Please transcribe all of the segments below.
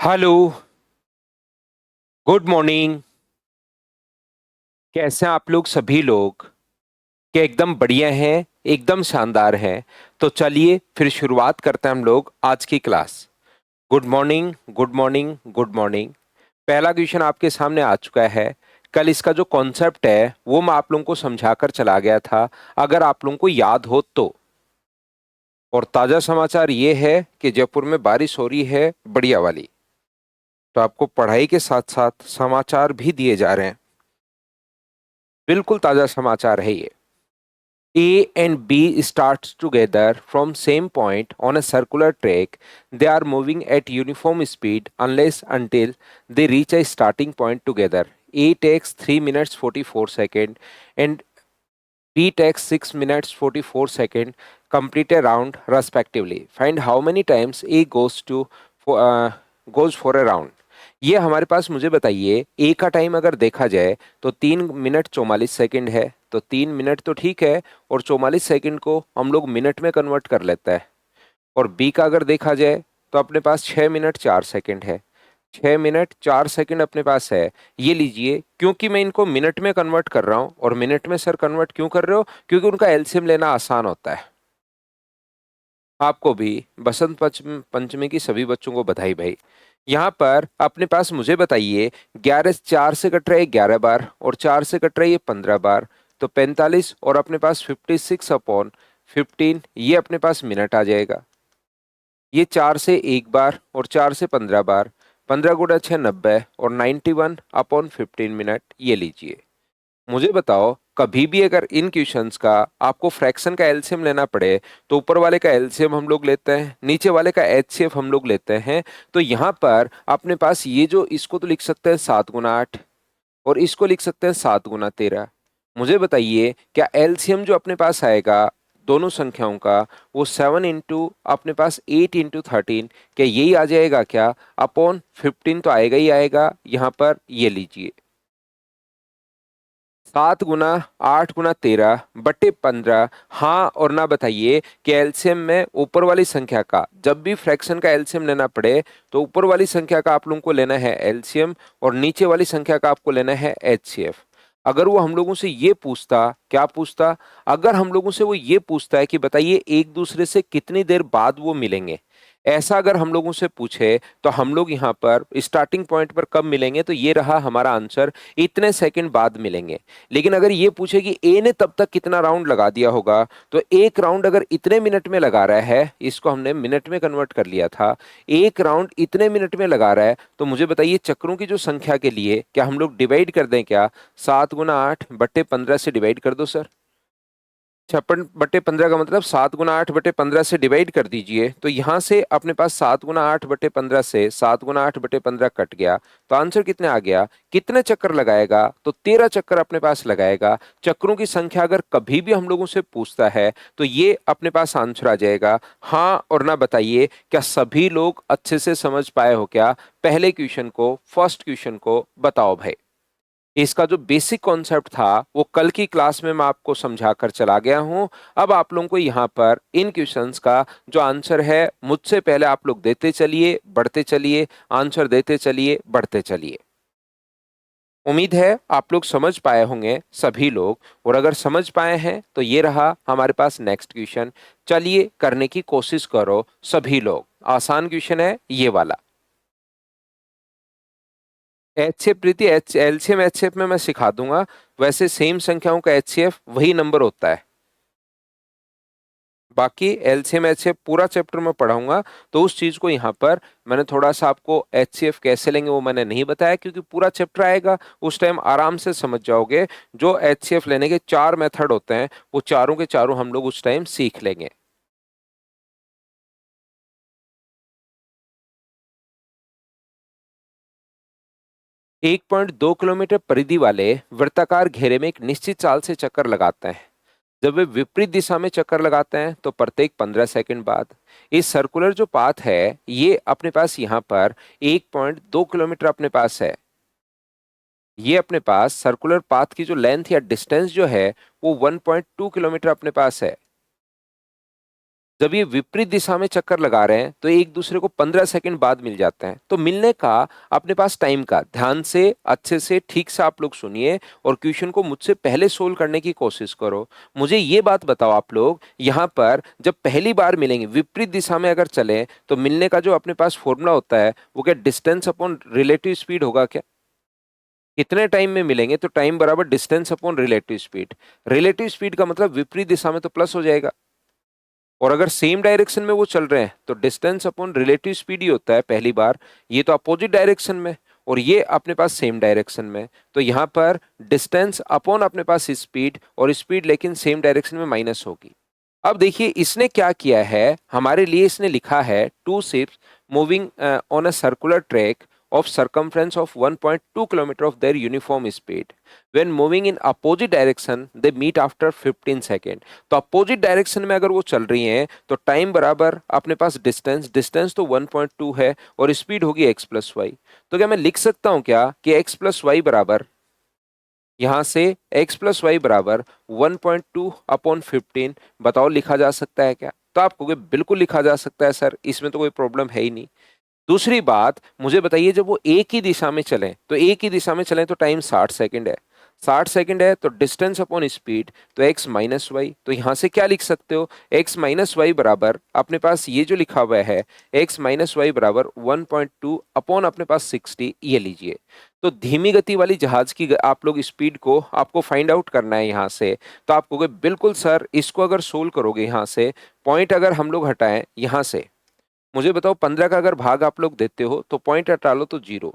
Hello. Good morning. कैसे हैं आप लोग सभी लोग? क्या एकदम बढ़िया हैं? एकदम शानदार हैं। तो चलिए फिर शुरुआत करते हैं हम लोग आज की class. Good morning, good morning, good morning. पहला क्वेश्चन आपके सामने आ चुका है। कल इसका जो कॉन्सेप्ट है वो मैं आप लोगों को समझाकर चला गया था, अगर आप लोगों को याद हो तो। और ताजा समाचार ये है कि जयपुर में बारिश हो रही है, बढ़िया वाली। तो आपको पढ़ाई के साथ साथ समाचार भी दिए जा रहे हैं। बिल्कुल ताजा समाचार है ये। A and B starts together from same point on a circular track. They are moving at uniform speed unless until they reach a starting point together. A takes 3 minutes 44 seconds and B takes 6 minutes 44 seconds complete a round respectively. Find how many times A goes for a round. ये हमारे पास, मुझे बताइए, ए का time अगर देखा जाए तो 3 minute 44 second है। तो 3 मिनट तो ठीक है, और 44 सेकंड को हम लोग मिनट में कन्वर्ट कर लेते हैं। और बी का अगर देखा जाए तो अपने पास 6 मिनट 4 सेकंड है। 6 मिनट 4 सेकंड अपने पास है। ये लीजिए, क्योंकि मैं इनको मिनट में कन्वर्ट कर रहा हूँ, और मिनट में सर कन्वर्ट क्यों कर रहे हो? क्योंकि उनका एलसीएम लेना आसान होता है। आपको भी बसंत पंचमी की सभी बच्चों को बधाई भाई। यहाँ पर अपने पास, मुझे बताइए, 11 4 से कट रहा है 11 बार, और 4 से कट रहा है ये 15 बार। तो 45, और अपने पास 56/15, ये अपने पास मिनट आ जाएगा। ये 4 से 1 बार और 4 से 15 बार। 15 × 6 90, और 91/15 मिनट, ये लीजिए। मुझे बताओ, कभी भी अगर इन क्वेश्चंस का आपको फ्रैक्शन का एलसीएम लेना पड़े तो ऊपर वाले का एलसीएम हम लोग लेते हैं, नीचे वाले का एचसीएफ हम लोग लेते हैं। तो यहाँ पर अपने पास ये जो, इसको तो लिख सकते हैं 7 × 8, और इसको लिख सकते हैं 7 × 13। मुझे बताइए, क्या एलसीएम जो अपने पास आएगा दोनों संख्याओं का, वो 7 इंटू अपने पास 8 × 13, क्या यही आ जाएगा क्या? अपॉन 15 तो आएगा ही आएगा यहाँ पर। ये लीजिए, 7 × 8 × 13/15। हाँ और ना बताइए कि एलसीएम में ऊपर वाली संख्या का, जब भी फ्रैक्शन का एलसीएम लेना पड़े तो ऊपर वाली संख्या का आप लोगों को लेना है एलसीएम, और नीचे वाली संख्या का आपको लेना है एचसीएफ। अगर वो हम लोगों से ये पूछता, क्या पूछता? अगर हम लोगों से वो ये पूछता है कि बताइए एक दूसरे से कितनी देर बाद वो मिलेंगे, ऐसा अगर हम लोगों से पूछे, तो हम लोग यहाँ पर स्टार्टिंग पॉइंट पर कब मिलेंगे? तो ये रहा हमारा आंसर, इतने सेकंड बाद मिलेंगे। लेकिन अगर ये पूछे कि ए ने तब तक कितना राउंड लगा दिया होगा, तो एक राउंड अगर इतने मिनट में लगा रहा है, इसको हमने मिनट में कन्वर्ट कर लिया था, एक राउंड इतने मिनट में लगा रहा है, तो मुझे बताइए चक्रों की जो संख्या के लिए क्या हम लोग डिवाइड कर दें क्या? 7 × 8/15 से डिवाइड कर दो सर। 56/15 का मतलब 7 × 8/15 से डिवाइड कर दीजिए। तो यहां से अपने पास 7 × 8/15 से 7 × 8/15 कट गया। तो आंसर कितने आ गया? कितने चक्कर लगाएगा? तो 13 चक्कर अपने पास लगाएगा। चक्रों की संख्या अगर कभी भी हम लोगों से पूछता है तो ये अपने पास आंसर आ जाएगा। हाँ और ना बताइए, क्या सभी लोग अच्छे से समझ पाए हो क्या पहले क्वेश्चन को, फर्स्ट क्वेश्चन को? बताओ भाई। इसका जो बेसिक कॉन्सेप्ट था वो कल की क्लास में मैं आपको समझा कर चला गया हूं। अब आप लोगों को यहाँ पर इन क्वेश्चंस का जो आंसर है, मुझसे पहले आप लोग देते चलिए, बढ़ते चलिए, आंसर देते चलिए, बढ़ते चलिए। उम्मीद है आप लोग समझ पाए होंगे सभी लोग, और अगर समझ पाए हैं तो ये रहा हमारे पास नेक्स्ट क्वेश्चन। चलिए करने की कोशिश करो सभी लोग। आसान क्वेश्चन है ये वाला। एचसीएफ प्रीति, एच एलसीएम एचसीएफ में मैं सिखा दूंगा। वैसे सेम संख्याओं का एचसीएफ वही नंबर होता है। बाकी एलसीएम एचसीएफ पूरा चैप्टर में पढ़ाऊंगा, तो उस चीज को यहाँ पर मैंने थोड़ा सा आपको एचसीएफ कैसे लेंगे वो मैंने नहीं बताया, क्योंकि पूरा चैप्टर आएगा उस टाइम आराम से समझ जाओगे। जो एचसीएफ लेने के 4 मेथड होते हैं वो चारों के चारों हम लोग उस टाइम सीख लेंगे। 1.2 किलोमीटर परिधि वाले वृत्ताकार घेरे में एक निश्चित चाल से चक्कर लगाते हैं। जब वे विपरीत दिशा में चक्कर लगाते हैं तो प्रत्येक 15 सेकंड बाद। इस सर्कुलर जो पाथ है ये अपने पास यहाँ पर 1.2 किलोमीटर अपने पास है। ये अपने पास सर्कुलर पाथ की जो लेंथ या डिस्टेंस जो है वो 1.2 किलोमीटर अपने पास है। जब ये विपरीत दिशा में चक्कर लगा रहे हैं तो एक दूसरे को 15 सेकंड बाद मिल जाते हैं। तो मिलने का अपने पास टाइम का ध्यान से अच्छे से ठीक से आप लोग सुनिए और क्वेश्चन को मुझसे पहले सोल्व करने की कोशिश करो। मुझे ये बात बताओ, आप लोग यहाँ पर जब पहली बार मिलेंगे विपरीत दिशा में अगर चले तो मिलने का जो अपने पास फॉर्मूला होता है वो क्या डिस्टेंस अपॉन रिलेटिव स्पीड होगा क्या? कितने टाइम में मिलेंगे तो टाइम बराबर distance upon relative speed. Relative speed का मतलब विपरीत दिशा में तो प्लस हो जाएगा, और अगर सेम डायरेक्शन में वो चल रहे हैं तो डिस्टेंस अपॉन रिलेटिव स्पीड ही होता है पहली बार। ये तो अपोजिट डायरेक्शन में और ये अपने पास सेम डायरेक्शन में, तो यहाँ पर डिस्टेंस अपॉन अपने पास स्पीड, और स्पीड लेकिन सेम डायरेक्शन में माइनस होगी। अब देखिए इसने क्या किया है हमारे लिए, इसने लिखा है two ships moving on a circular track of circumference of 1.2 kilometer of their uniform speed. When moving in opposite direction, they meet after 15 second. तो अपोजिट डायरेक्शन में अगर वो चल रही हैं तो टाइम बराबर अपने पास डिस्टेंस, डिस्टेंस तो 1.2 है और स्पीड होगी x प्लस वाई। तो क्या मैं लिख सकता हूं क्या कि x प्लस वाई बराबर, यहां से x प्लस वाई बराबर 1.2 अपॉन 15, बताओ लिखा जा सकता है क्या? तो आप कहोगे बिल्कुल लिखा जा सकता है सर, इसमें तो कोई प्रॉब्लम है ही नहीं। दूसरी बात मुझे बताइए, जब वो एक ही दिशा में चलें तो एक ही दिशा में चलें तो टाइम 60 सेकंड है, 60 सेकंड है तो डिस्टेंस अपॉन स्पीड तो x माइनस वाई। तो यहां से क्या लिख सकते हो, x माइनस वाई बराबर अपने पास ये जो लिखा हुआ है x माइनस वाई बराबर 1.2 अपॉन अपने पास 60, ये लीजिए। तो धीमी गति वाली जहाज की आप लोग स्पीड को आपको फाइंड आउट करना है यहाँ से। तो आप कहोगे बिल्कुल सर, इसको अगर सोल्व करोगे यहाँ से, पॉइंट अगर हम लोग हटाएं यहाँ से, मुझे बताओ 15 का अगर भाग आप लोग देते हो तो पॉइंट हटा लो तो जीरो।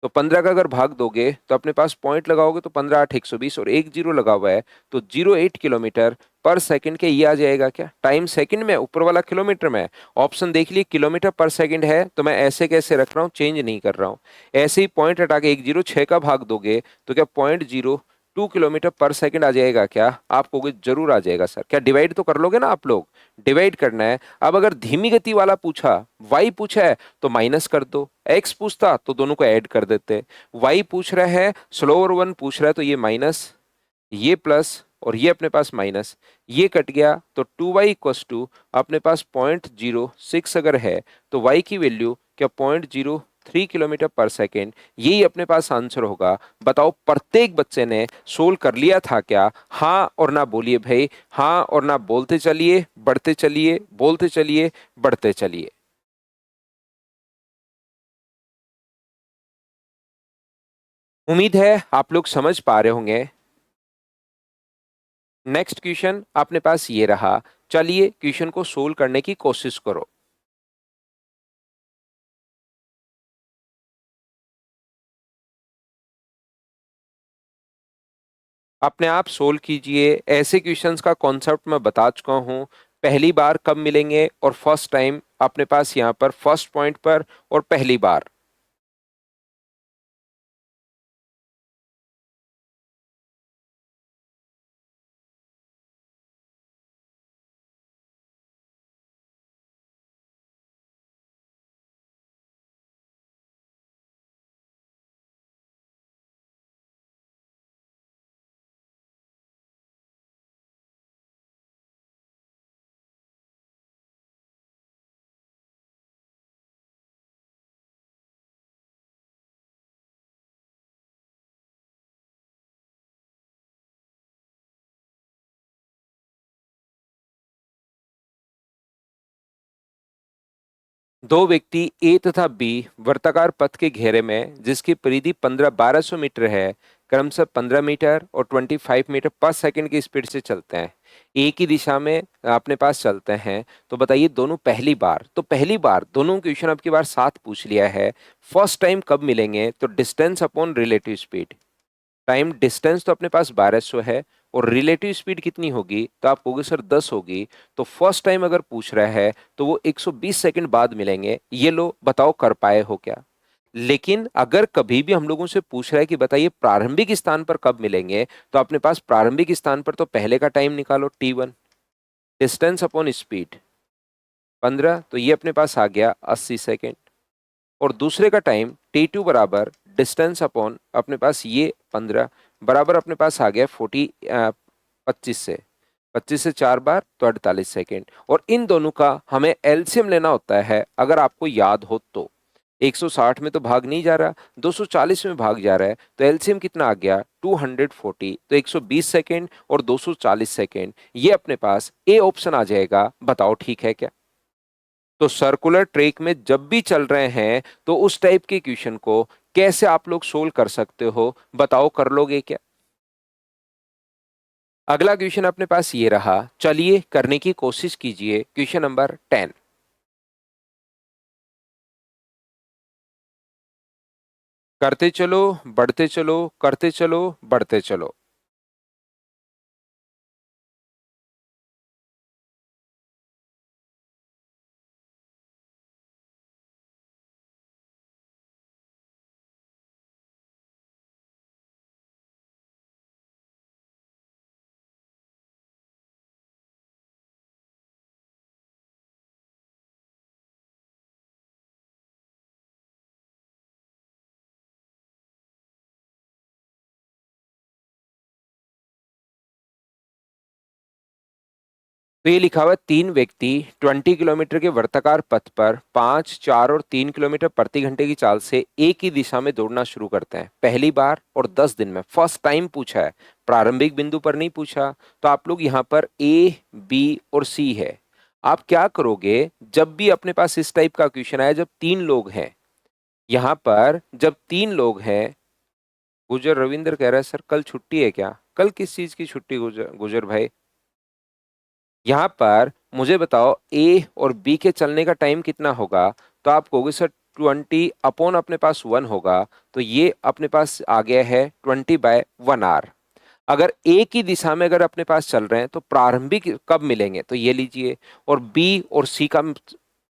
तो 15 का अगर भाग दोगे तो अपने पास पॉइंट लगाओगे तो 15 8 120 और एक जीरो लगा हुआ है तो 08 किलोमीटर पर सेकंड के ये आ जाएगा क्या? टाइम सेकंड में, ऊपर वाला किलोमीटर में, ऑप्शन देख लिए किलोमीटर पर सेकंड है तो मैं ऐसे कैसे रख रहा हूँ, चेंज नहीं कर रहा हूँ। ऐसे ही पॉइंट हटा के 106 का भाग दोगे तो क्या 0.02 किलोमीटर पर सेकंड आ जाएगा क्या? आप कहोगे जरूर आ जाएगा सर। क्या डिवाइड तो कर लोगे ना आप लोग? डिवाइड करना है। अब अगर धीमी गति वाला पूछा, वाई पूछा है तो माइनस कर दो, एक्स पूछता तो दोनों को ऐड कर देते। वाई पूछ रहा है, स्लोअर वन पूछ रहा है तो ये माइनस, ये प्लस और ये अपने पास माइनस, ये कट गया तो 2y इक्वस टू अपने पास 0.06 अगर है तो y की वैल्यू क्या 0.03 किलोमीटर पर सेकेंड, यही अपने पास आंसर होगा। बताओ प्रत्येक बच्चे ने सोल्व कर लिया था क्या? हाँ और ना बोलिए भाई, हाँ और ना बोलते चलिए, बढ़ते चलिए, बोलते चलिए, बढ़ते चलिए। उम्मीद है आप लोग समझ पा रहे होंगे। नेक्स्ट क्वेश्चन अपने पास ये रहा, चलिए क्वेश्चन को सोल्व करने की कोशिश करो। अपने आप सोल्व कीजिए। ऐसे क्वेश्चंस का कॉन्सेप्ट मैं बता चुका हूं, पहली बार कब मिलेंगे और फर्स्ट टाइम अपने पास यहां पर फर्स्ट पॉइंट पर और पहली बार। दो व्यक्ति ए तथा बी वर्ताकार पथ के घेरे में, जिसकी परिधि 1200 मीटर है, क्रमशः 15 मीटर और 25 मीटर पर सेकंड की स्पीड से चलते हैं, एक ही दिशा में अपने पास चलते हैं। तो बताइए दोनों पहली बार, तो पहली बार दोनों क्वेश्चन अब की बार साथ पूछ लिया है। फर्स्ट टाइम कब मिलेंगे तो distance upon relative speed. Time distance तो अपने पास 1200 है और रिलेटिव स्पीड कितनी होगी तो आप कहोगे सर 10 होगी। तो फर्स्ट टाइम अगर पूछ रहा है तो वो 120 सेकंड बाद मिलेंगे। ये लो बताओ कर पाए हो क्या? लेकिन अगर कभी भी हम लोगों से पूछ रहा है कि बताइए प्रारंभिक स्थान पर कब मिलेंगे, तो अपने पास प्रारंभिक स्थान पर तो पहले का टाइम निकालो t1, डिस्टेंस अपॉन स्पीड 15, तो ये अपने पास आ गया 80 सेकेंड। और दूसरे का टाइम t2 बराबर डिस्टेंस अपॉन अपने पास ये 15 बराबर अपने पास आ गया 25 से 25 से 4 बार तो 48 सेकेंड। और इन दोनों का हमें एलसीएम लेना होता है, अगर आपको याद हो तो। 160 में तो भाग नहीं जा रहा, 240 में भाग जा रहा है, तो एलसीएम कितना आ गया 240। तो 120 सेकेंड और 240 सेकेंड, ये अपने पास ए ऑप्शन आ जाएगा। बताओ ठीक है क्या? तो सर्कुलर ट्रैक में जब भी चल रहे हैं तो उस टाइप के क्वेश्चन को कैसे आप लोग सोल्व कर सकते हो? बताओ, कर लोगे क्या? अगला क्वेश्चन अपने पास ये रहा, चलिए करने की कोशिश कीजिए। Question number 10। करते चलो, बढ़ते चलो, करते चलो, बढ़ते चलो। तो ये लिखा हुआ है, 3 व्यक्ति 20 किलोमीटर के वर्ताकार पथ पर 5, 4 और 3 किलोमीटर प्रति घंटे की चाल से एक ही दिशा में दौड़ना शुरू करते हैं पहली बार और 10 दिन में। फर्स्ट टाइम पूछा है, प्रारंभिक बिंदु पर नहीं पूछा। तो आप लोग यहाँ पर ए, बी और सी है। आप क्या करोगे, जब भी अपने पास इस टाइप का क्वेश्चन आया, जब 3 लोग हैं, यहाँ पर जब 3 लोग हैं। गुजर रविंद्र कह रहा है सर कल छुट्टी है क्या? कल किस चीज की छुट्टी गुजर गुजर भाई? यहाँ पर मुझे बताओ, ए और बी के चलने का टाइम कितना होगा? तो आप कहोगे सर 20 अपॉन अपने पास 1 होगा। तो ये अपने पास आ गया है 20/1 आवर। अगर एक ही दिशा में अगर अपने पास चल रहे हैं तो प्रारंभिक कब मिलेंगे? तो ये लीजिए। और बी और सी का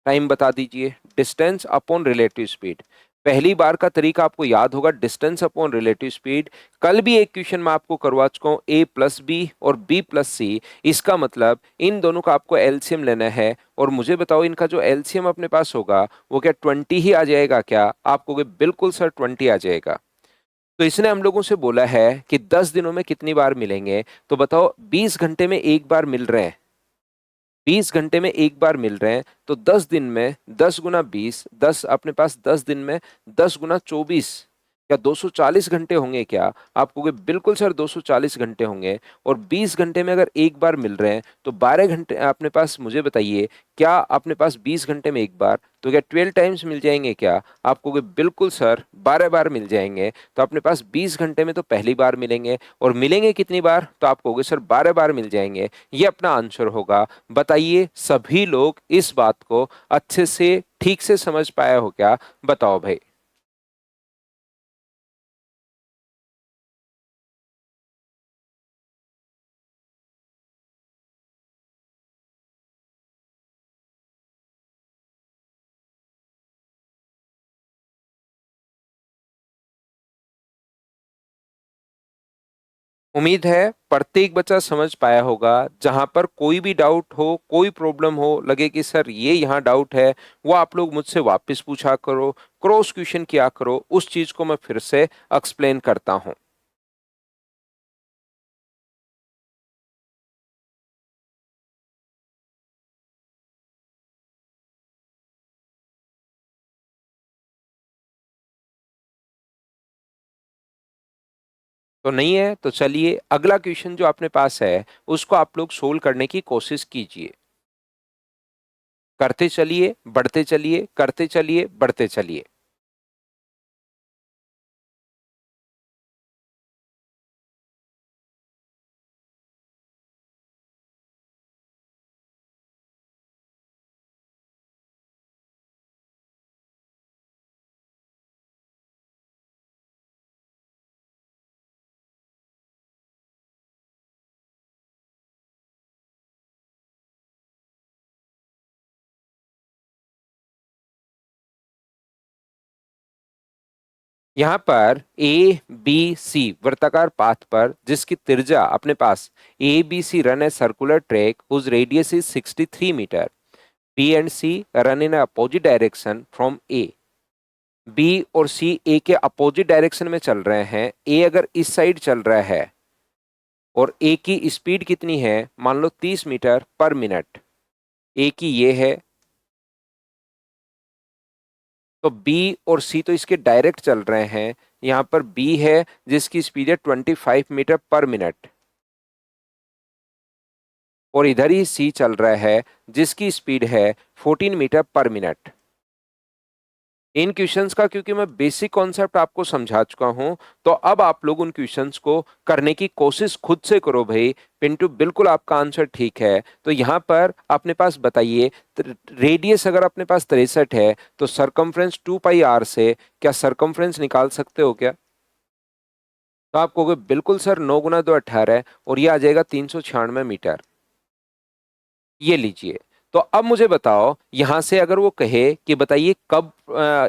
टाइम बता दीजिए। Distance upon relative speed. पहली बार का तरीका आपको याद होगा, डिस्टेंस अपॉन रिलेटिव स्पीड। कल भी एक क्वेश्चन मैं आपको करवा चुका हूं, ए प्लस बी और बी प्लस सी। इसका मतलब इन दोनों का आपको एलसीएम लेना है। और मुझे बताओ, इनका जो एलसीएम अपने पास होगा वो क्या 20 ही आ जाएगा क्या? आप कहोगे बिल्कुल सर 20 आ जाएगा। तो इसने हम लोगों से बोला है कि 10 दिनों में कितनी बार मिलेंगे? तो बताओ, 20 घंटे में एक बार मिल रहे हैं, 20 घंटे में एक बार मिल रहे हैं। तो 10 दिन में 10 गुना 20, 10 अपने पास 10 दिन में 10 गुना 24, क्या 240 घंटे होंगे क्या? आप कहोगे बिल्कुल सर 240 घंटे होंगे। और 20 घंटे में अगर एक बार मिल रहे हैं तो 12 घंटे अपने पास, मुझे बताइए, क्या अपने पास 20 घंटे में एक बार, तो क्या 12 टाइम्स मिल जाएंगे क्या? आप कहोगे बिल्कुल सर 12 बार मिल जाएंगे। तो अपने पास 20 घंटे में तो पहली बार मिलेंगे, और मिलेंगे कितनी बार? तो आप कहोगे सर 12 बार मिल जाएंगे। ये अपना आंसर होगा। बताइए, सभी लोग इस बात को अच्छे से ठीक से समझ पाया हो क्या? बताओ भाई। उम्मीद है प्रत्येक बच्चा समझ पाया होगा। जहां पर कोई भी डाउट हो, कोई प्रॉब्लम हो, लगे कि सर ये यहाँ डाउट है, वो आप लोग मुझसे वापस पूछा करो, क्रॉस क्वेश्चन किया करो। उस चीज को मैं फिर से एक्सप्लेन करता हूं। तो नहीं है तो चलिए अगला क्वेश्चन जो अपने पास है उसको आप लोग सोल्व करने की कोशिश कीजिए। करते चलिए, बढ़ते चलिए, करते चलिए, बढ़ते चलिए। यहाँ पर ए बी सी वृत्ताकार पाथ पर जिसकी त्रिज्या अपने पास, A B C run a circular track whose radius is 63 metre. B and C run in opposite direction from A. B और सी ए के अपोजिट डायरेक्शन में चल रहे हैं। ए अगर इस साइड चल रहा है और ए की स्पीड कितनी है, मान लो 30 मीटर पर मिनट, ए की ये है, तो बी और सी तो इसके डायरेक्ट चल रहे हैं। यहां पर बी है जिसकी स्पीड है 25 मीटर पर मिनट, और इधर ही सी चल रहा है जिसकी स्पीड है 14 मीटर पर मिनट। इन क्वेश्चंस का क्योंकि मैं बेसिक कॉन्सेप्ट आपको समझा चुका हूं, तो अब आप लोग उन क्वेश्चंस को करने की कोशिश खुद से करो भाई। पिंटू बिल्कुल आपका आंसर ठीक है। तो यहां पर अपने पास बताइए, रेडियस अगर अपने पास 63 है तो सरकमफ्रेंस 2 पाई r से क्या सरकमफ्रेंस निकाल सकते हो क्या? तो आप कहोगे बिल्कुल सर, 9 × 2 18 और ये आ जाएगा 396 मीटर। ये लीजिए। तो अब मुझे बताओ, यहां से अगर वो कहे कि बताइए कब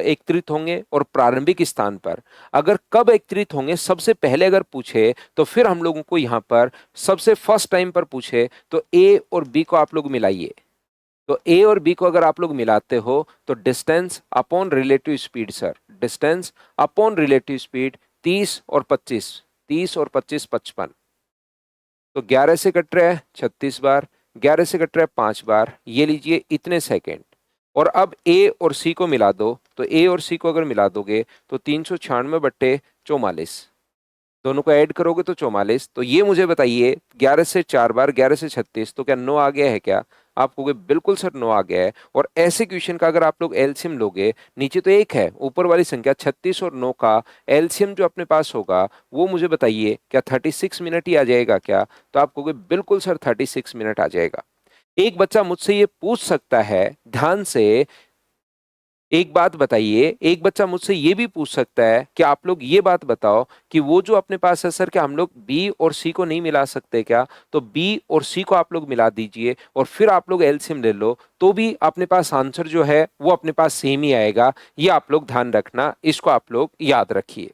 एकत्रित होंगे और प्रारंभिक स्थान पर, अगर कब एकत्रित होंगे सबसे पहले अगर पूछे तो फिर हम लोगों को यहां पर सबसे फर्स्ट टाइम पर पूछे तो ए और बी को आप लोग मिलाइए। तो ए और बी को अगर आप लोग मिलाते हो तो distance upon relative speed sir, distance upon relative speed 30 और 25, 30 और 25 55। तो 11 से कट रहा है 36 बार, 11 से कट रहा है 5 बार, ये लीजिए इतने सेकेंड। और अब ए और सी को मिला दो, तो ए और सी को अगर मिला दोगे तो 396/44, दोनों को ऐड करोगे तो 44। तो ये मुझे बताइए 11 से 4 बार, 11 से 36, तो क्या 9 आ गया है क्या? आप कहोगे बिल्कुल सर 9 आ गया है। और ऐसे क्वेश्चन का अगर आप लोग एलसीएम लोगे, नीचे तो एक है, ऊपर वाली संख्या 36 और 9 का एलसीएम जो अपने पास होगा वो मुझे बताइए क्या 36 मिनट ही आ जाएगा क्या? तो आप कहोगे बिल्कुल सर 36 मिनट आ जाएगा। एक बच्चा मुझसे ये पूछ सकता है, ध्यान से एक बात बताइए, एक बच्चा मुझसे ये भी पूछ सकता है कि आप लोग ये बात बताओ कि वो जो अपने पास है सर, क्या हम लोग बी और सी को नहीं मिला सकते क्या? तो बी और सी को आप लोग मिला दीजिए और फिर आप लोग एलसीएम ले लो, तो भी अपने पास आंसर जो है वो अपने पास सेम ही आएगा। ये आप लोग ध्यान रखना, इसको आप लोग याद रखिए।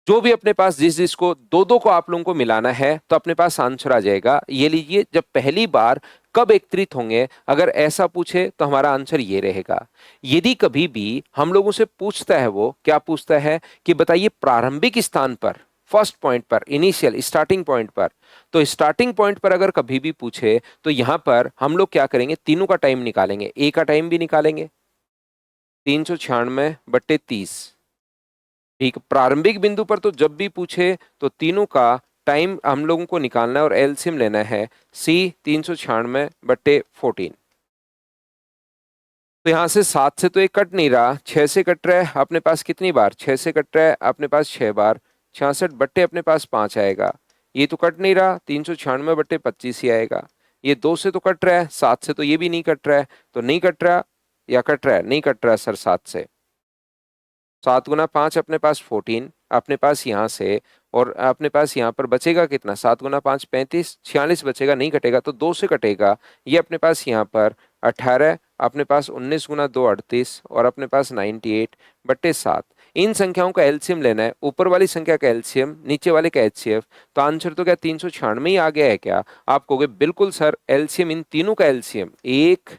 जो भी अपने पास जिस जिसको दो दो को आप लोगों को मिलाना है तो अपने पास आंसर आ जाएगा। ये लीजिए, जब पहली बार कब एकत्रित होंगे अगर ऐसा पूछे तो हमारा आंसर ये रहेगा। यदि कभी भी हम लोगों से पूछता है, वो क्या पूछता है कि बताइए प्रारंभिक स्थान पर, फर्स्ट पॉइंट पर, इनिशियल स्टार्टिंग पॉइंट पर, तो स्टार्टिंग पॉइंट पर अगर कभी भी पूछे तो यहां पर हम लोग क्या करेंगे, तीनों का टाइम निकालेंगे, ए का टाइम भी निकालेंगे 396/30। ठीक, प्रारंभिक बिंदु पर तो जब भी पूछे तो तीनों का टाइम हम लोगों को निकालना है और एलसीएम लेना है। सी 396/14। तो यहां से 7 से तो एक कट नहीं रहा, 6 से कट रहा है अपने पास कितनी बार, 6 से कट रहा है अपने पास 6 बार, 66 अपने पास 5 आएगा। ये तो कट नहीं रहा, 396/25 ही आएगा। ये 2 से तो कट रहा है, 7 से तो ये भी नहीं कट रहा है, तो नहीं कट रहा या कट रहा है, नहीं कट रहा सर 7 से। 7 × 5 अपने पास 14 अपने पास यहाँ से, और अपने पास यहाँ पर बचेगा कितना, 7 × 5 35, 46 बचेगा, नहीं कटेगा तो 2 से कटेगा। ये अपने पास यहाँ पर 18, अपने पास 19 × 2 38 और अपने पास 98/7। इन संख्याओं का एलसीएम लेना है, ऊपर वाली संख्या का एलसीएम, नीचे वाले का एचसीएफ। तो आंसर तो क्या 396 ही आ गया है क्या? आप कहोगे बिल्कुल सर, एलसीएम इन तीनों का एलसीएम 1,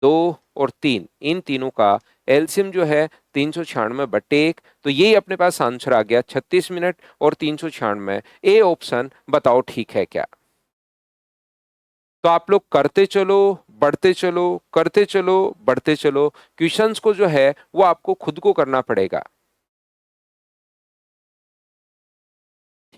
2 और 3, इन तीनों का एलसीएम जो है 396/1। तो यही अपने पास आंसर आ गया 36 मिनट और 396। ए ऑप्शन बताओ ठीक है क्या? तो आप लोग करते चलो, बढ़ते चलो, करते चलो, बढ़ते चलो। क्वेश्चंस को जो है वो आपको खुद को करना पड़ेगा।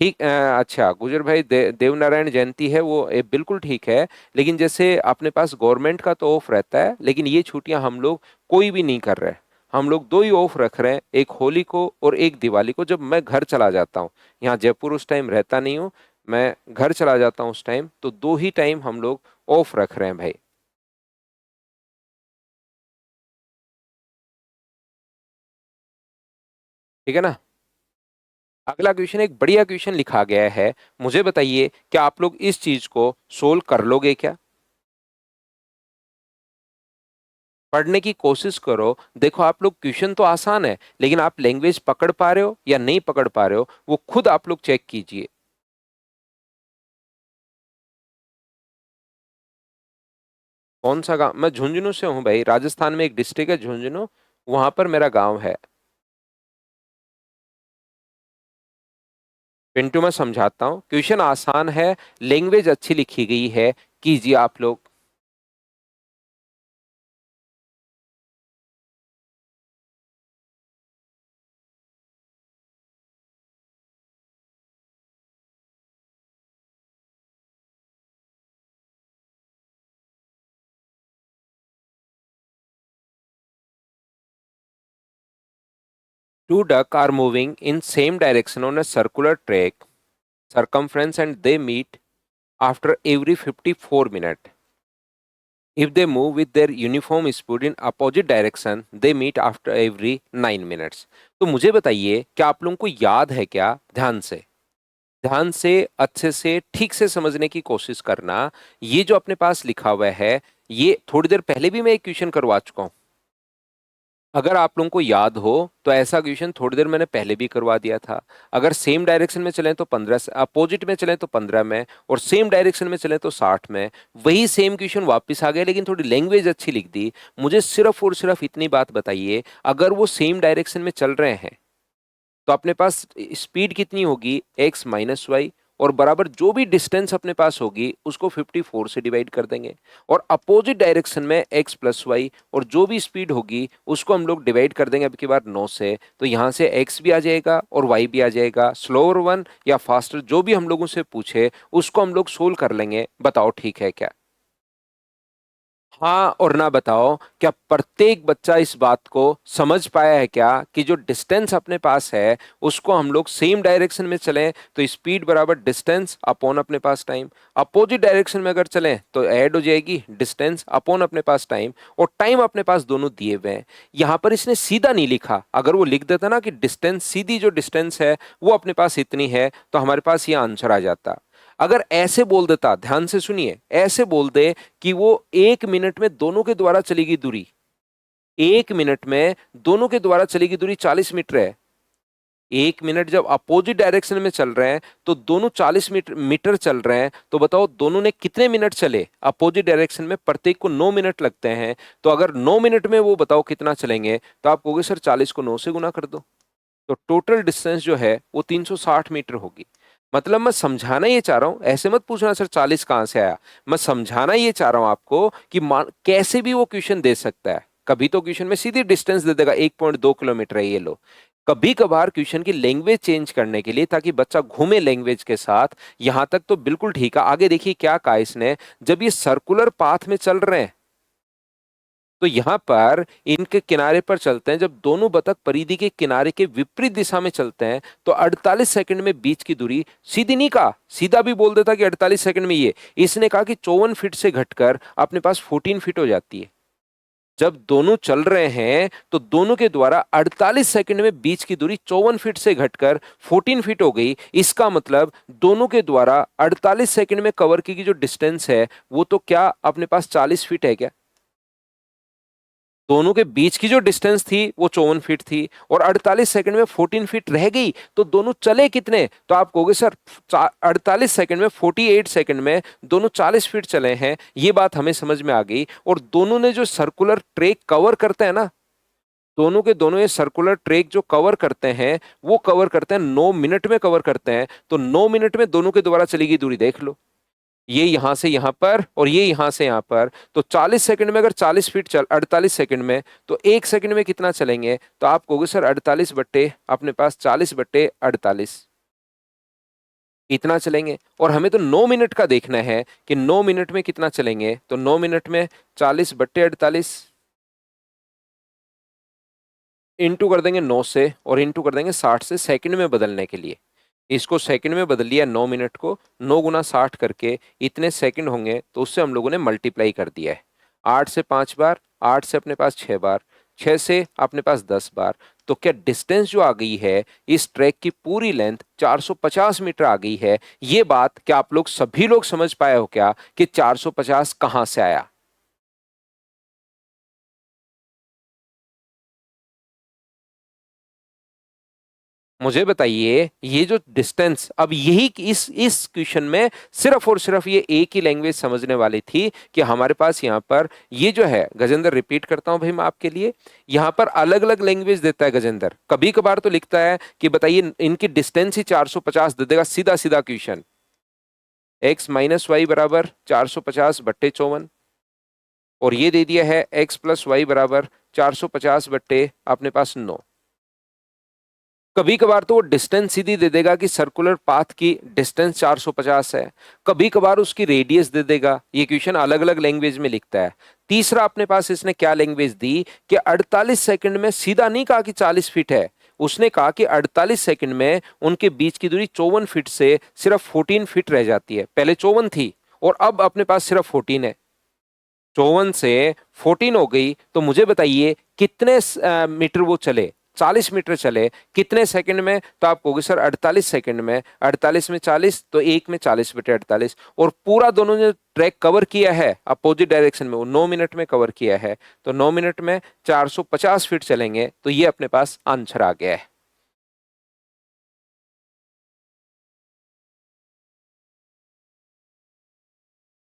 ठीक, अच्छा गुजर भाई, देवनारायण जयंती है वो बिल्कुल ठीक है। लेकिन जैसे अपने पास गवर्नमेंट का तो ऑफ रहता है, लेकिन ये छुट्टियां हम लोग कोई भी नहीं कर रहे। हम लोग दो ही ऑफ रख रहे हैं, एक होली को और एक दिवाली को, जब मैं घर चला जाता हूँ। यहाँ जयपुर उस टाइम रहता नहीं हूँ, मैं घर चला जाता हूँ उस टाइम, तो दो ही टाइम हम लोग ऑफ रख रहे हैं भाई। ठीक है ना? अगला क्वेश्चन एक बढ़िया क्वेश्चन लिखा गया है, मुझे बताइए क्या आप लोग इस चीज को सोल्व कर लोगे क्या? पढ़ने की कोशिश करो। देखो आप लोग, क्वेश्चन तो आसान है, लेकिन आप लैंग्वेज पकड़ पा रहे हो या नहीं पकड़ पा रहे हो वो खुद आप लोग चेक कीजिए। कौन सा गांव? मैं झुंझुनू से हूँ भाई, राजस्थान में एक डिस्ट्रिक्ट है झुंझुनू, वहां पर मेरा गांव है। पिंटू मैं समझाता हूँ, क्वेश्चन आसान है, लैंग्वेज अच्छी लिखी गई है, कीजिए आप लोग। Two duck are moving in same direction on a circular track circumference and they meet after every 54 minutes. If they move with their uniform speed in opposite direction, they meet after every 9 minutes. तो मुझे बताइए, क्या आप लोगों को याद है क्या? ध्यान से अच्छे से ठीक से समझने की कोशिश करना। ये जो अपने पास लिखा हुआ है, ये थोड़ी देर पहले भी मैं एक क्वेश्चन करवा चुका हूं। अगर आप लोगों को याद हो तो ऐसा क्वेश्चन थोड़ी देर मैंने पहले भी करवा दिया था। अगर सेम डायरेक्शन में चलें तो 15 से, अपोजिट में चलें तो 15 में, और सेम डायरेक्शन में चलें तो 60 में। वही सेम क्वेश्चन वापस आ गया, लेकिन थोड़ी लैंग्वेज अच्छी लिख दी। मुझे सिर्फ और सिर्फ इतनी बात बताइए, अगर वो सेम डायरेक्शन में चल रहे हैं तो अपने पास स्पीड कितनी होगी? एक्स माइनस वाई, और बराबर जो भी डिस्टेंस अपने पास होगी उसको 54 से डिवाइड कर देंगे, और अपोजिट डायरेक्शन में एक्स प्लस वाई, और जो भी स्पीड होगी उसको हम लोग डिवाइड कर देंगे अब की बार 9 से। तो यहाँ से एक्स भी आ जाएगा और वाई भी आ जाएगा। स्लोअर वन या फास्टर जो भी हम लोगों से पूछे उसको हम लोग सोल्व कर लेंगे। बताओ ठीक है क्या? हाँ और ना बताओ, क्या प्रत्येक बच्चा इस बात को समझ पाया है क्या कि जो डिस्टेंस अपने पास है उसको हम लोग सेम डायरेक्शन में चलें तो स्पीड बराबर डिस्टेंस अपॉन अपने पास टाइम, अपोजिट डायरेक्शन में अगर चलें तो ऐड हो जाएगी डिस्टेंस अपॉन अपने पास टाइम, और टाइम अपने पास दोनों दिए हुए हैं। यहां पर इसने सीधा नहीं लिखा। अगर वो लिख देता ना कि डिस्टेंस, सीधी जो डिस्टेंस है वो अपने पास इतनी है, तो हमारे पास ये आंसर आ जाता। अगर ऐसे बोल देता, ध्यान से सुनिए, ऐसे बोल दे कि वो 1 मिनट में दोनों के द्वारा चलेगी दूरी, 1 मिनट में दोनों के द्वारा चलेगी दूरी 40 मीटर है। 1 मिनट जब अपोजिट डायरेक्शन में चल रहे हैं तो दोनों 40 मीटर मीटर चल रहे हैं, तो बताओ दोनों ने कितने मिनट चले अपोजिट डायरेक्शन में? प्रत्येक को 9 मिनट लगते हैं। तो अगर 9 मिनट में वो बताओ कितना चलेंगे, तो आप कहोगे सर 40 को 9 से गुना कर दो, तो टोटल डिस्टेंस जो है वो 360 मीटर होगी। मतलब मैं समझाना ये चाह रहा हूं, ऐसे मत पूछना सर 40 कहां से आया। मैं समझाना ये चाह रहा हूं आपको कि कैसे भी वो क्वेश्चन दे सकता है। कभी तो क्वेश्चन में सीधी डिस्टेंस दे देगा 1.2 किलोमीटर है, ये लो। कभी कभार क्वेश्चन की लैंग्वेज चेंज करने के लिए, ताकि बच्चा घूमे लैंग्वेज के साथ, यहां तक तो बिल्कुल ठीक है। आगे देखिए क्या कहा इसने, जब ये सर्कुलर पाथ में चल रहे हैं तो यहां पर इनके किनारे पर चलते हैं, जब दोनों बतख परिधि के किनारे के विपरीत दिशा में चलते हैं तो 48 सेकंड में बीच की दूरी, सीधी नहीं कहा, सीधा भी बोल देता कि 48 सेकंड में, ये इसने कहा कि 54 फीट से घटकर अपने पास 14 फीट हो जाती है। जब दोनों चल रहे हैं तो दोनों के द्वारा 48 सेकंड में बीच की दूरी 54 फीट से घटकर 14 फीट हो गई। इसका मतलब दोनों के द्वारा 48 सेकंड में कवर की जो डिस्टेंस है वो तो क्या अपने पास 40 फीट है क्या? दोनों के बीच की जो डिस्टेंस थी वो 54 फीट थी, और 48 सेकंड में 14 फीट रह गई। तो दोनों चले कितने? तो आप कहोगे सर 48 सेकंड में, 48 सेकंड में दोनों 40 फीट चले हैं। ये बात हमें समझ में आ गई। और दोनों ने जो सर्कुलर ट्रैक कवर करते हैं ना, दोनों के दोनों ये सर्कुलर ट्रैक जो कवर करते हैं वो कवर करते हैं 9 मिनट में कवर करते हैं। तो 9 मिनट में दोनों के द्वारा चली गई दूरी देख लो, ये यहां से यहां पर और ये यहां से यहां पर। तो 40 सेकंड में अगर 40 फीट चल, 48 सेकंड में, तो 1 सेकंड में कितना चलेंगे? तो आप कहोगे सर 48 बट्टे अपने पास 40 बट्टे 48, इतना चलेंगे। और हमें तो 9 मिनट का देखना है कि 9 मिनट में कितना चलेंगे। तो 9 मिनट में 40 बट्टे 48 इंटू कर देंगे 9 से, और इंटू कर देंगे 60 से, सेकंड में बदलने के लिए। इसको सेकंड में बदल लिया 9 मिनट को, 9 गुना 60 करके इतने सेकंड होंगे, तो उससे हम लोगों ने मल्टीप्लाई कर दिया है। 8 से 5 बार, 8 से अपने पास 6 बार, 6 से अपने पास 10 बार। तो क्या डिस्टेंस जो आ गई है, इस ट्रैक की पूरी लेंथ 450 मीटर आ गई है। ये बात क्या आप लोग सभी लोग समझ पाए हो क्या कि 450 कहां से आया? मुझे बताइए ये जो डिस्टेंस, अब यही इस क्वेश्चन में सिर्फ और सिर्फ ये एक ही लैंग्वेज समझने वाली थी कि हमारे पास यहाँ पर ये जो है, गजेंद्र रिपीट करता हूं भाई मैं आपके लिए, यहाँ पर अलग अलग लैंग्वेज देता है गजेंद्र, कभी कभार तो लिखता है कि बताइए इनकी डिस्टेंस ही 450 दे देगा, सीधा सीधा क्वेश्चन, एक्स माइनस वाई बराबर 450/54, और ये दे दिया है एक्स प्लस वाई बराबर 450 बट्टे अपने पास 9। कभी कभार तो वो डिस्टेंस सीधी दे देगा कि सर्कुलर पाथ की डिस्टेंस 450 है, कभी कभार उसकी रेडियस दे देगा। ये क्वेश्चन अलग अलग लैंग्वेज में लिखता है। तीसरा अपने पास इसने क्या लैंग्वेज दी कि 48 सेकंड में, सीधा नहीं कहा कि 40 फीट है, उसने कहा कि 48 सेकंड में उनके बीच की दूरी 54 फीट से सिर्फ 14 फीट रह जाती है। पहले 54 थी और अब अपने पास सिर्फ 14 है। 54 से 14 हो गई, तो मुझे बताइए कितने मीटर वो चले, 40 मीटर चले कितने सेकंड में? तो आप कहोगे सर 48 सेकंड में, 48 में 40 तो एक में 40/48, और पूरा दोनों ने ट्रैक कवर किया है अपोजिट डायरेक्शन में, वो 9 मिनट में कवर किया है, तो 9 मिनट में 450 फीट चलेंगे, तो ये अपने पास आंसर आ गया है।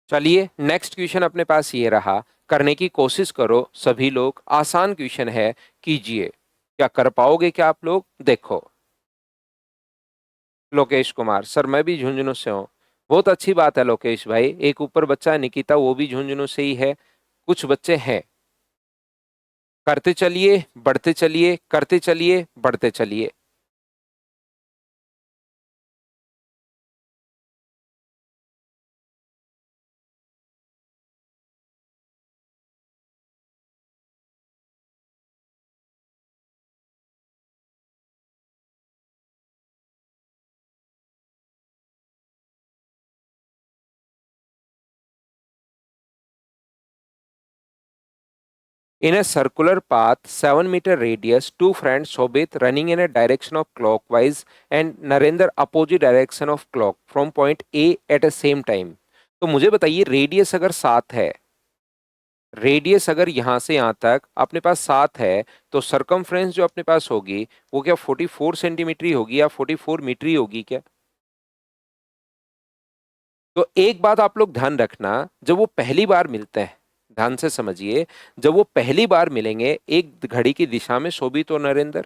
चलिए नेक्स्ट क्वेश्चन अपने पास ये रहा, करने की कोशिश करो सभी लोग, आसान क्वेश्चन है, कीजिए। क्या कर पाओगे क्या आप लोग? देखो, लोकेश कुमार सर मैं भी झुंझुनू से हूँ। बहुत अच्छी बात है लोकेश भाई, एक ऊपर बच्चा है निकिता, वो भी झुंझुनू से ही है, कुछ बच्चे हैं। करते चलिए, बढ़ते चलिए, करते चलिए, बढ़ते चलिए। In a circular path, 7 meter radius, two friends, Shobit, running in a direction of clockwise and Narendra opposite direction of clock from point A at a same time. तो मुझे बताइए रेडियस अगर 7 है, रेडियस अगर यहां से यहां तक अपने पास 7 है, तो सरकमफ्रेंस जो अपने पास होगी वो क्या 44 सेंटीमीटर ही होगी या 44 मीटर ही होगी क्या? तो एक बात आप लोग ध्यान रखना, जब वो पहली बार मिलते हैं, ध्यान से समझिए, जब वो पहली बार मिलेंगे, एक घड़ी की दिशा में शोभित और नरेंद्र,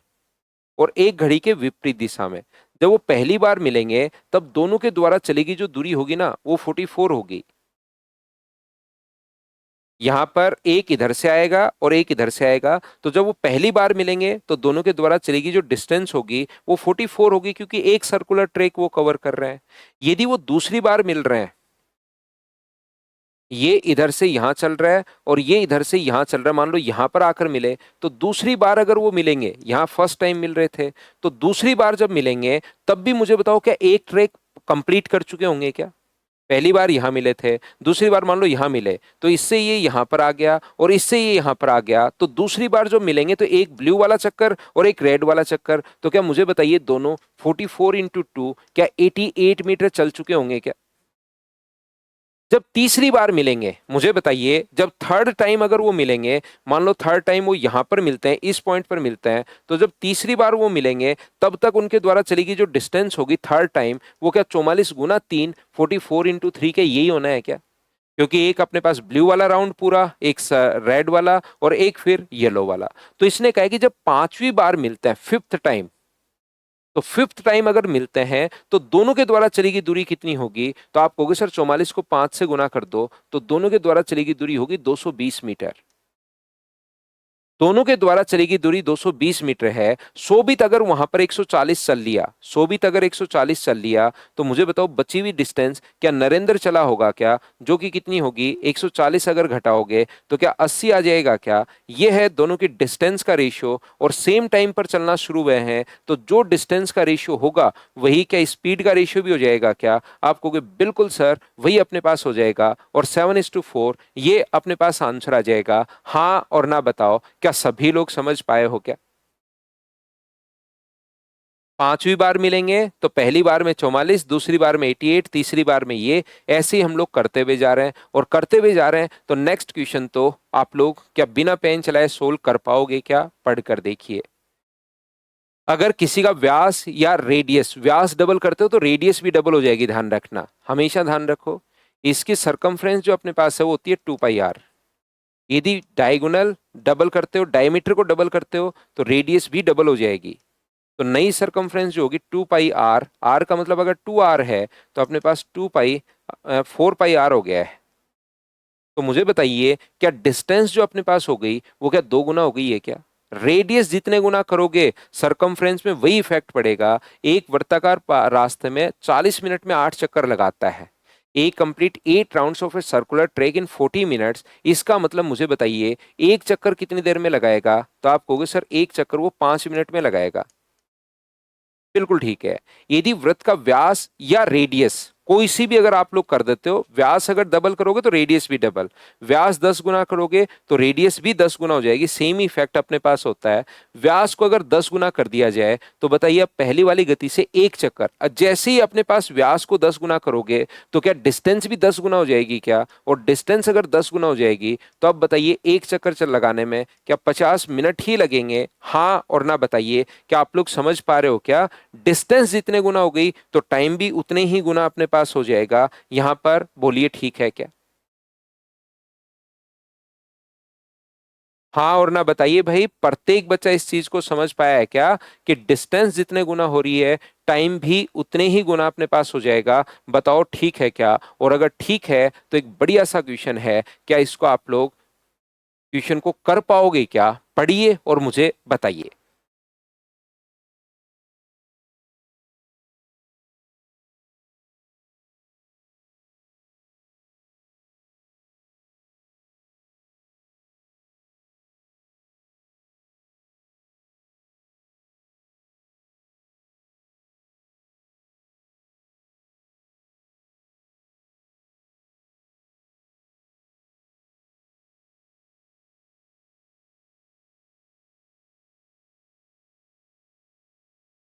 और एक घड़ी के विपरीत दिशा में, जब वो पहली बार मिलेंगे तब दोनों के द्वारा चलेगी जो दूरी होगी ना, वो 44 होगी। यहां पर एक इधर से आएगा और एक इधर से आएगा, तो जब वो पहली बार मिलेंगे तो दोनों के द्वारा चलेगी जो डिस्टेंस होगी वो 44 होगी, क्योंकि एक सर्कुलर ट्रैक वो कवर कर रहे हैं। यदि वो दूसरी बार मिल रहे हैं, ये इधर से यहां चल रहा है और ये इधर से यहां चल रहा है, मान लो यहां पर आकर मिले, तो दूसरी बार अगर वो मिलेंगे, यहां फर्स्ट टाइम मिल रहे थे, तो दूसरी बार जब मिलेंगे तब भी मुझे बताओ क्या एक ट्रैक कंप्लीट कर चुके होंगे क्या? पहली बार यहां मिले थे, दूसरी बार मान लो यहां मिले, तो इससे ये यहां पर आ गया और इससे ये यहां पर आ गया, तो दूसरी बार जो मिलेंगे तो एक ब्लू वाला चक्कर और एक रेड वाला चक्कर, तो क्या मुझे बताइए दोनों 44 इंटू 2 क्या 88 मीटर चल चुके होंगे क्या? जब तीसरी बार मिलेंगे, मुझे बताइए जब थर्ड टाइम अगर वो मिलेंगे, मान लो थर्ड टाइम वो यहां पर मिलते हैं, इस पॉइंट पर मिलते हैं, तो जब तीसरी बार वो मिलेंगे तब तक उनके द्वारा चलेगी जो डिस्टेंस होगी थर्ड टाइम, वो क्या 44 गुना 3, 44 इंटू 3 क्या यही होना है क्या? क्योंकि एक अपने पास ब्लू वाला राउंड पूरा, एक रेड वाला और एक फिर येलो वाला। तो इसने कहा कि जब पांचवी बार मिलता है, फिफ्थ टाइम, तो फिफ्थ टाइम अगर मिलते हैं तो दोनों के द्वारा चलेगी दूरी कितनी होगी? तो आप कहोगे सर 44 को 5 से गुना कर दो, तो दोनों के द्वारा चलेगी दूरी होगी 220 मीटर। दोनों के द्वारा चलेगी दूरी 220 मीटर है। शोभित अगर वहां पर 140 चल लिया, शोभित अगर 140 चल लिया, तो मुझे बताओ बची हुई डिस्टेंस क्या नरेंद्र चला होगा क्या? जो कि कितनी होगी, 140 अगर घटाओगे तो क्या 80 आ जाएगा क्या? ये है दोनों की डिस्टेंस का रेशियो, और सेम टाइम पर चलना शुरू हुए हैं, तो जो डिस्टेंस का रेशियो होगा वही क्या स्पीड का रेशियो भी हो जाएगा क्या? आप कहोगे बिल्कुल सर वही अपने पास हो जाएगा, और 7:4 ये अपने पास आंसर आ जाएगा। हाँ और ना बताओ, क्या सभी लोग समझ पाए हो क्या? पांचवी बार मिलेंगे तो पहली बार में 44, दूसरी बार में 88, तीसरी बार में ये, ऐसे ही हम लोग करते हुए जा रहे हैं और करते हुए जा रहे हैं। तो नेक्स्ट क्वेश्चन तो आप लोग क्या बिना पेन चलाए सोल्व कर पाओगे क्या? पढ़ कर देखिए। अगर किसी का व्यास या रेडियस, व्यास डबल करते हो तो रेडियस भी डबल हो जाएगी, ध्यान रखना, हमेशा ध्यान रखो। इसकी सरकमफ्रेंस जो अपने पास है वो होती है 2πr। यदि डायगोनल डबल करते हो, डायमीटर को डबल करते हो, तो रेडियस भी डबल हो जाएगी। तो नई सरकमफ्रेंस जो होगी 2πr, आर का मतलब अगर 2r है तो अपने पास 4πr हो गया है। तो मुझे बताइए क्या डिस्टेंस जो अपने पास हो गई वो क्या 2 गुना हो गई है क्या? रेडियस जितने गुना करोगे सरकमफ्रेंस में वही इफेक्ट पड़ेगा। एक वर्ताकार रास्ते में 40 मिनट में 8 चक्कर लगाता है। A complete 8 rounds of a circular track in 40 minutes. इसका मतलब मुझे बताइए एक चक्कर कितनी देर में लगाएगा? तो आप कहोगे सर एक चक्कर वो 5 मिनट में लगाएगा। बिल्कुल ठीक है। यदि वृत्त का व्यास या रेडियस कोई सी भी अगर आप लोग कर देते हो, व्यास अगर डबल करोगे तो रेडियस भी डबल, व्यास 10 गुना करोगे तो रेडियस भी 10 गुना हो जाएगी, सेम इफेक्ट अपने पास होता है। व्यास को अगर 10 गुना कर दिया जाए तो बताइए अब पहली वाली गति से एक चक्कर, जैसे ही अपने पास व्यास को 10 गुना करोगे तो क्या डिस्टेंस भी 10 गुना हो जाएगी क्या? और डिस्टेंस अगर 10 गुना हो जाएगी तो अब बताइए एक चक्कर चल लगाने में क्या 50 मिनट ही लगेंगे? हाँ और ना बताइए, क्या आप लोग समझ पा रहे हो क्या? डिस्टेंस जितने गुना हो गई तो टाइम भी उतने ही गुना अपने पास हो जाएगा। यहां पर बोलिए ठीक है क्या? हाँ और ना बताइए भाई, प्रत्येक बच्चा इस चीज को समझ पाया है क्या कि डिस्टेंस जितने गुना हो रही है टाइम भी उतने ही गुना अपने पास हो जाएगा? बताओ ठीक है क्या? और अगर ठीक है तो एक बढ़िया सा क्वेश्चन है, क्या इसको आप लोग क्वेश्चन को कर पाओगे क्या? पढ़िए और मुझे बताइए।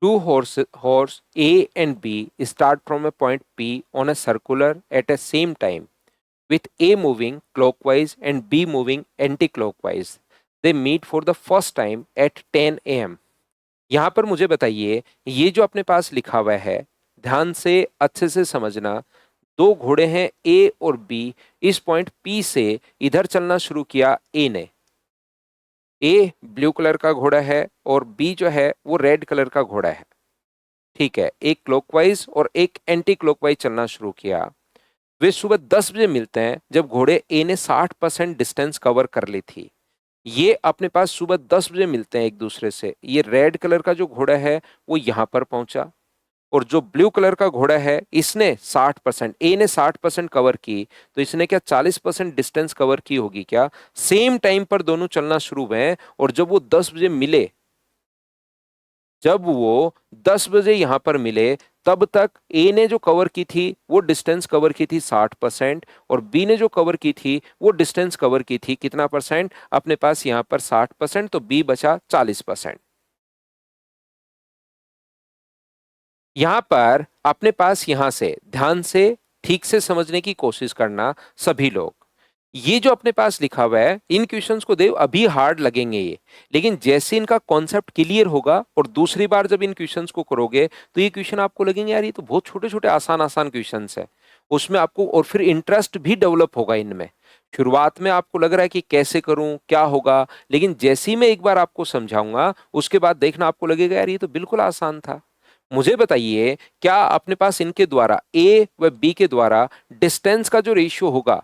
Two horse A and B start from a point P on a circular at a same time, with A moving clockwise and B moving anti-clockwise. They meet for the first time at 10 a.m. यहाँ पर मुझे बताइए, ये जो अपने पास लिखा हुआ है ध्यान से अच्छे से समझना। दो घोड़े हैं ए और बी, इस पॉइंट पी से इधर चलना शुरू किया ए ने। ए ब्लू कलर का घोड़ा है और बी जो है वो रेड कलर का घोड़ा है। ठीक है, एक क्लॉकवाइज और एक एंटी क्लॉकवाइज चलना शुरू किया। वे सुबह 10 बजे मिलते हैं जब घोड़े ए ने 60% डिस्टेंस कवर कर ली थी। ये अपने पास सुबह 10 बजे मिलते हैं एक दूसरे से। ये रेड कलर का जो घोड़ा है वो यहां पर पहुंचा और जो ब्लू कलर का घोड़ा है इसने 60%, ए ने 60% कवर की, तो इसने क्या 40% डिस्टेंस कवर की होगी क्या? सेम टाइम पर दोनों चलना शुरू हुए और जब वो 10 बजे मिले, जब वो 10 बजे यहां पर मिले तब तक ए ने जो कवर की थी वो डिस्टेंस कवर की थी 60% और बी ने जो कवर की थी वो डिस्टेंस कवर की थी कितना परसेंट? अपने पास यहां पर 60%, तो बी बचा 40%। यहां पर अपने पास यहां से ध्यान से ठीक से समझने की कोशिश करना सभी लोग। ये जो अपने पास लिखा हुआ है इन क्वेश्चंस को देव अभी हार्ड लगेंगे ये, लेकिन जैसे इनका कॉन्सेप्ट क्लियर होगा और दूसरी बार जब इन क्वेश्चंस को करोगे तो ये क्वेश्चन आपको लगेंगे यार ये तो बहुत छोटे छोटे आसान आसान क्वेश्चंस है। उसमें आपको और फिर इंटरेस्ट भी डेवलप होगा इनमें। शुरुआत में आपको लग रहा है कि कैसे करूं क्या होगा, लेकिन जैसे ही मैं एक बार आपको समझाऊंगा उसके बाद देखना आपको लगेगा यार ये तो बिल्कुल आसान था। मुझे बताइए क्या अपने पास इनके द्वारा ए व बी के द्वारा डिस्टेंस का जो रेशियो होगा,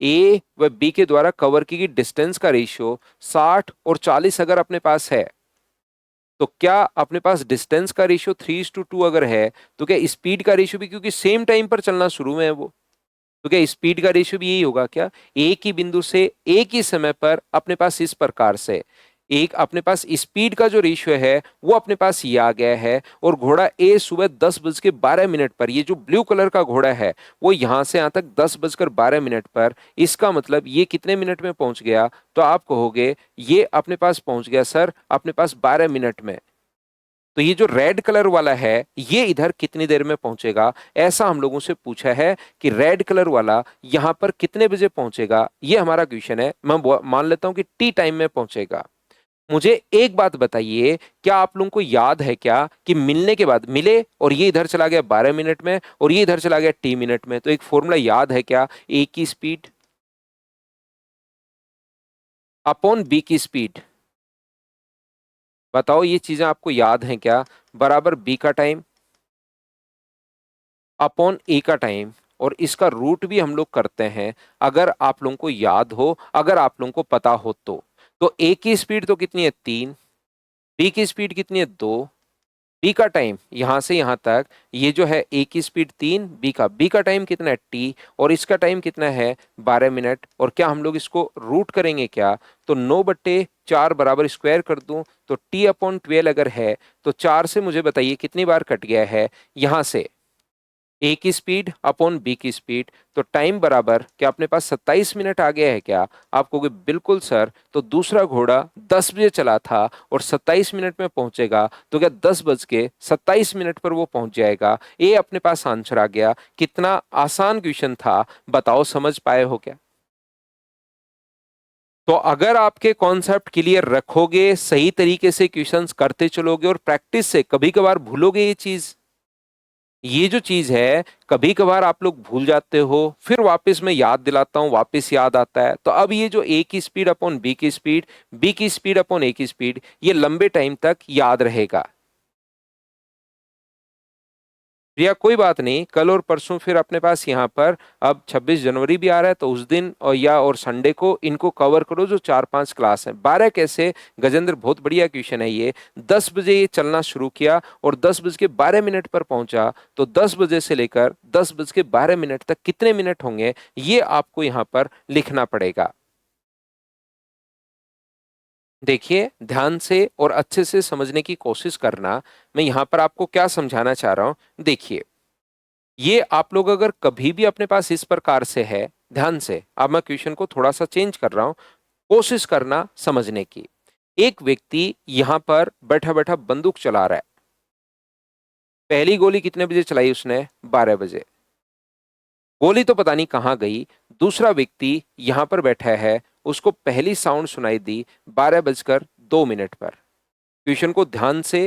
ए व बी के द्वारा कवर की गई डिस्टेंस का रेशियो 60 और 40 अगर अपने पास है, तो क्या अपने पास डिस्टेंस का रेशियो 3:2 अगर है तो क्या स्पीड का रेशियो भी, क्योंकि सेम टाइम पर चलना शुरू में है वो, तो क्या स्पीड का रेशियो भी यही होगा क्या? एक ही बिंदु से एक ही समय पर अपने पास इस प्रकार से एक अपने पास स्पीड का जो रेशियो है वो अपने पास ये आ गया है। और घोड़ा ए सुबह 10:12 पर, ये जो ब्लू कलर का घोड़ा है वो यहां से यहां तक 10:12 पर, इसका मतलब ये कितने मिनट में पहुंच गया? तो आप कहोगे ये अपने पास पहुंच गया सर अपने पास 12 मिनट में। तो ये जो रेड कलर वाला है ये इधर कितनी देर में पहुंचेगा? ऐसा हम लोगों से पूछा है कि रेड कलर वाला यहां पर कितने बजे पहुंचेगा। ये हमारा क्वेश्चन है। मैं मान लेता हूं कि टी टाइम में पहुंचेगा। मुझे एक बात बताइए, क्या आप लोगों को याद है क्या कि मिलने के बाद मिले और ये इधर चला गया 12 मिनट में और ये इधर चला गया t मिनट में, तो एक फॉर्मूला याद है क्या? ए की स्पीड अपॉन बी की स्पीड। बताओ ये चीजें आपको याद हैं क्या? बराबर बी का टाइम अपॉन ए का टाइम, और इसका रूट भी हम लोग करते हैं, अगर आप लोगों को याद हो, अगर आप लोगों को पता हो तो ए की स्पीड तो कितनी है 3, बी की स्पीड कितनी है 2, बी का टाइम यहां से यहां तक, ये जो है ए की स्पीड 3, बी का टाइम कितना है टी, और इसका टाइम कितना है 12 मिनट। और क्या हम लोग इसको रूट करेंगे क्या? तो 9/4 बराबर स्क्वायर कर दूं तो t/12 अगर है तो 4 से मुझे बताइए कितनी बार कट गया है यहां से ए की स्पीड अपॉन बी की स्पीड। तो टाइम बराबर क्या अपने पास 27 मिनट आ गया है क्या? आप कहोगे बिल्कुल सर, तो दूसरा घोड़ा 10 बजे चला था और 27 मिनट में पहुंचेगा, तो क्या 10 बज के 27 मिनट पर वो पहुंच जाएगा? ये अपने पास आंसर आ गया। कितना आसान क्वेश्चन था, बताओ समझ पाए हो क्या? तो अगर आपके कॉन्सेप्ट क्लियर रखोगे, सही तरीके से क्वेश्चंस करते चलोगे और प्रैक्टिस से कभी कभार भूलोगे ये चीज, ये जो चीज है कभी कभार आप लोग भूल जाते हो, फिर वापस मैं याद दिलाता हूं, वापस याद आता है। तो अब ये जो ए की स्पीड अपॉन बी की स्पीड, बी की स्पीड अपॉन ए की स्पीड, ये लंबे टाइम तक याद रहेगा। या कोई बात नहीं, कल और परसों फिर अपने पास यहाँ पर अब 26 जनवरी भी आ रहा है, तो उस दिन और संडे को इनको कवर करो, जो 4-5 क्लास है। 12 कैसे? गजेंद्र बहुत बढ़िया क्वेश्चन है ये। 10 बजे ये चलना शुरू किया और 10 बज के 12 मिनट पर पहुंचा, तो 10 बजे से लेकर 10 बज के 12 मिनट तक कितने मिनट होंगे, ये आपको यहाँ पर लिखना पड़ेगा। देखिए ध्यान से और अच्छे से समझने की कोशिश करना। मैं यहाँ पर आपको क्या समझाना चाह रहा हूँ, देखिए ये आप लोग अगर कभी भी अपने पास इस प्रकार से है, ध्यान से, अब मैं क्वेश्चन को थोड़ा सा चेंज कर रहा हूं, कोशिश करना समझने की। एक व्यक्ति यहां पर बैठा बैठा बंदूक चला रहा है। पहली गोली कितने बजे चलाई उसने? 12 बजे। गोली तो पता नहीं कहां गई। दूसरा व्यक्ति यहां पर बैठा है, उसको पहली साउंड सुनाई दी 12 बजकर 2 मिनट पर। क्वेश्चन को ध्यान से,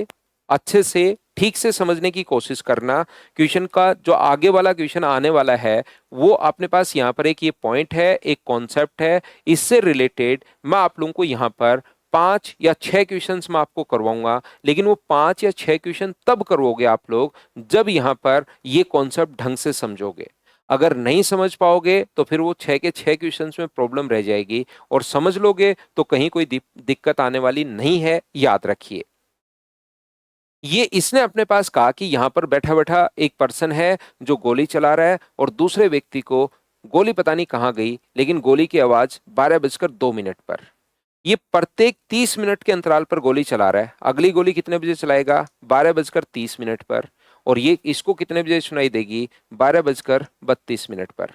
अच्छे से, ठीक से समझने की कोशिश करना। क्वेश्चन का जो आगे वाला क्वेश्चन आने वाला है, वो अपने पास यहाँ पर एक ये पॉइंट है, एक कॉन्सेप्ट है, इससे रिलेटेड मैं आप लोगों को यहाँ पर 5 या 6 क्वेश्चंस मैं आपको करवाऊंगा। लेकिन वो 5 या 6 क्वेश्चन तब करोगे आप लोग जब यहाँ पर ये कॉन्सेप्ट ढंग से समझोगे। अगर नहीं समझ पाओगे तो फिर वो 6 के 6 क्वेश्चंस में प्रॉब्लम रह जाएगी, और समझ लोगे तो कहीं कोई दिक्कत आने वाली नहीं है, याद रखिए। ये इसने अपने पास कहा कि यहां पर बैठा बैठा एक पर्सन है जो गोली चला रहा है, और दूसरे व्यक्ति को गोली पता नहीं कहां गई, लेकिन गोली की आवाज 12 बजकर 2 मिनट पर। ये प्रत्येक 30 मिनट के अंतराल पर गोली चला रहा है। अगली गोली कितने बजे चलाएगा? 12 बजकर 30 मिनट पर। और ये इसको कितने बजे सुनाई देगी? 12 बजकर 32 मिनट पर।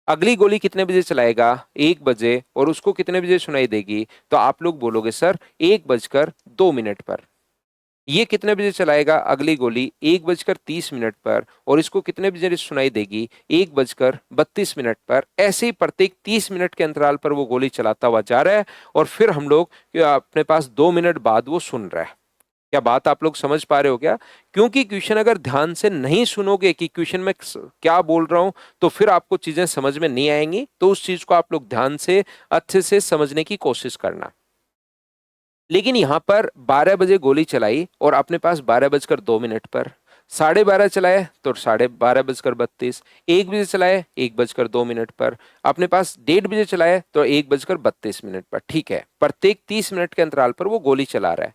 अगली गोली कितने बजे चलाएगा? 1 बजे, और उसको कितने बजे सुनाई देगी? तो आप लोग बोलोगे सर 1 बजकर 2 मिनट पर। ये कितने बजे चलाएगा अगली गोली? 1 बजकर 30 मिनट पर, और इसको कितने बजे सुनाई देगी? 1 बजकर 32 मिनट पर। ऐसे ही प्रत्येक 30 मिनट के अंतराल पर वो गोली चलाता हुआ जा रहा है, और फिर हम लोग अपने पास 2 मिनट बाद वो सुन रहा है। क्या बात आप लोग समझ पा रहे हो क्या? क्योंकि क्वेश्चन अगर ध्यान से नहीं सुनोगे कि क्वेश्चन में क्या बोल रहा हूं, तो फिर आपको चीजें समझ में नहीं आएंगी। तो उस चीज को आप लोग ध्यान से अच्छे से समझने की कोशिश करना। लेकिन यहां पर 12 बजे गोली चलाई और अपने पास 12 बजकर 2 मिनट पर, 12:30 चलाए तो 12:30 बजकर 32, 1 बजे चलाए 1 बजकर 2 मिनट पर, अपने पास 1:30 बजे चलाए तो 1 बजकर 32 मिनट पर। ठीक है, प्रत्येक 30 मिनट के अंतराल पर वो गोली चला रहा है।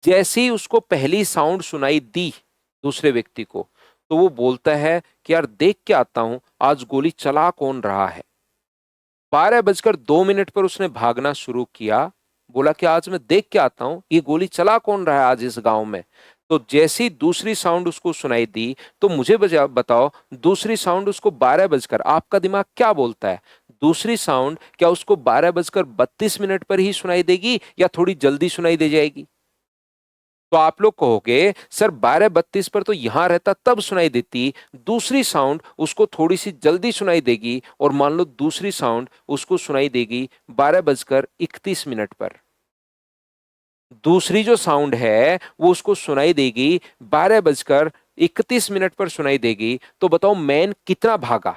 जैसे ही उसको पहली साउंड सुनाई दी दूसरे व्यक्ति को, तो वो बोलता है कि यार देख के आता हूं आज गोली चला कौन रहा है। 12 बजकर 2 मिनट पर उसने भागना शुरू किया, बोला कि आज मैं देख के आता हूं ये गोली चला कौन रहा है आज इस गांव में। तो जैसी दूसरी साउंड उसको सुनाई दी, तो मुझे बताओ दूसरी साउंड उसको 12 बजकर, आपका दिमाग क्या बोलता है? दूसरी साउंड क्या उसको 12 बजकर 32 मिनट पर ही सुनाई देगी या थोड़ी जल्दी सुनाई दे जाएगी? तो आप लोग कहोगे सर 12:32 पर तो यहां रहता तब सुनाई देती, दूसरी साउंड उसको थोड़ी सी जल्दी सुनाई देगी, और मान लो दूसरी साउंड उसको सुनाई देगी 12 बजकर 31 मिनट पर। दूसरी जो साउंड है वो उसको सुनाई देगी 12:31 पर सुनाई देगी। तो बताओ मैन कितना भागा,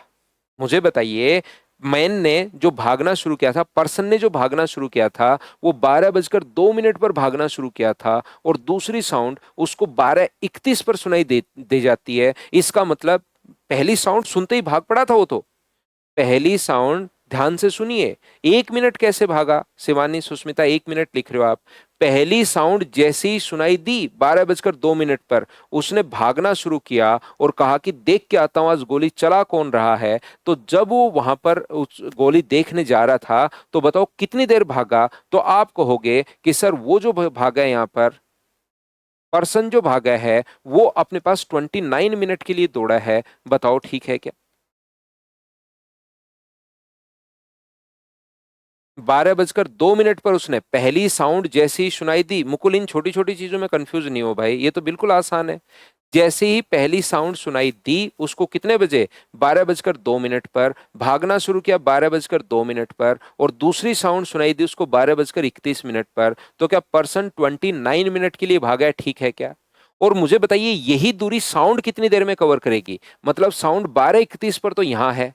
मुझे बताइए। मैन ने जो भागना शुरू किया था, पर्सन ने जो भागना शुरू किया था, वो 12:02 पर भागना शुरू किया था, और दूसरी साउंड उसको 12:31 पर सुनाई दे जाती है। इसका मतलब पहली साउंड सुनते ही भाग पड़ा था वो तो। पहली साउंड ध्यान से सुनिए, 1 मिनट कैसे भागा, शिवानी सुष्मिता 1 मिनट लिख रहे हो आप। पहली साउंड जैसे ही सुनाई दी 12:02 पर, उसने भागना शुरू किया और कहा कि देख के आता हूं आज गोली चला कौन रहा है। तो जब वो वहां पर उस गोली देखने जा रहा था, तो बताओ कितनी देर भागा। तो आप कहोगे कि सर वो जो भागा है यहाँ पर, पर्सन जो भागा है वो अपने पास 29 मिनट के लिए दौड़ा है। बताओ ठीक है क्या? 12:02 पर उसने पहली साउंड जैसे ही सुनाई दी। मुकुल इन छोटी छोटी चीजों में कंफ्यूज नहीं हो भाई, ये तो बिल्कुल आसान है। जैसे ही पहली साउंड सुनाई दी उसको कितने बजे, 12:02 पर भागना शुरू किया, 12:02 पर, और दूसरी साउंड सुनाई दी उसको 12:31 पर। तो क्या पर्सन 29 मिनट के लिए भागा है, ठीक है क्या? और मुझे बताइए यही दूरी साउंड कितनी देर में कवर करेगी? मतलब साउंड 12:31 पर तो यहां है,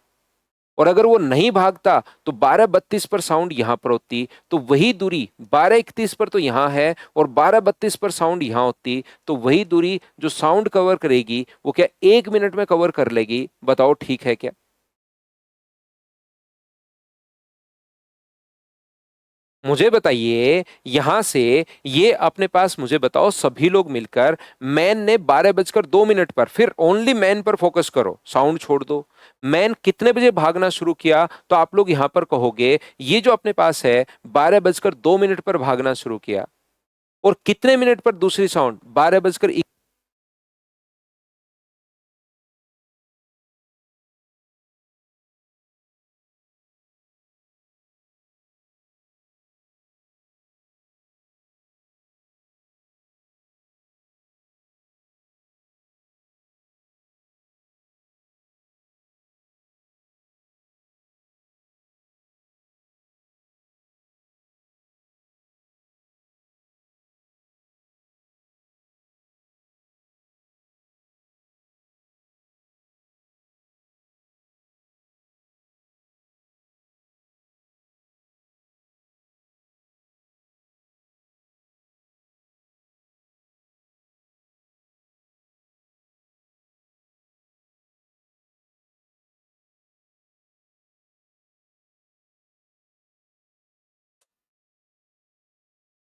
और अगर वो नहीं भागता तो 12:32 पर साउंड यहां पर होती, तो वही दूरी 12:31 पर तो यहां है, और 12:32 पर साउंड यहां होती, तो वही दूरी जो साउंड कवर करेगी वो क्या 1 मिनट में कवर कर लेगी? बताओ ठीक है क्या? मुझे बताइए यहां से, ये अपने पास मुझे बताओ सभी लोग मिलकर, मैन ने 12:02 पर, फिर ओनली मैन पर फोकस करो, साउंड छोड़ दो। मैन कितने बजे भागना शुरू किया? तो आप लोग यहां पर कहोगे ये जो अपने पास है 12:02 पर भागना शुरू किया, और कितने मिनट पर दूसरी साउंड 12:।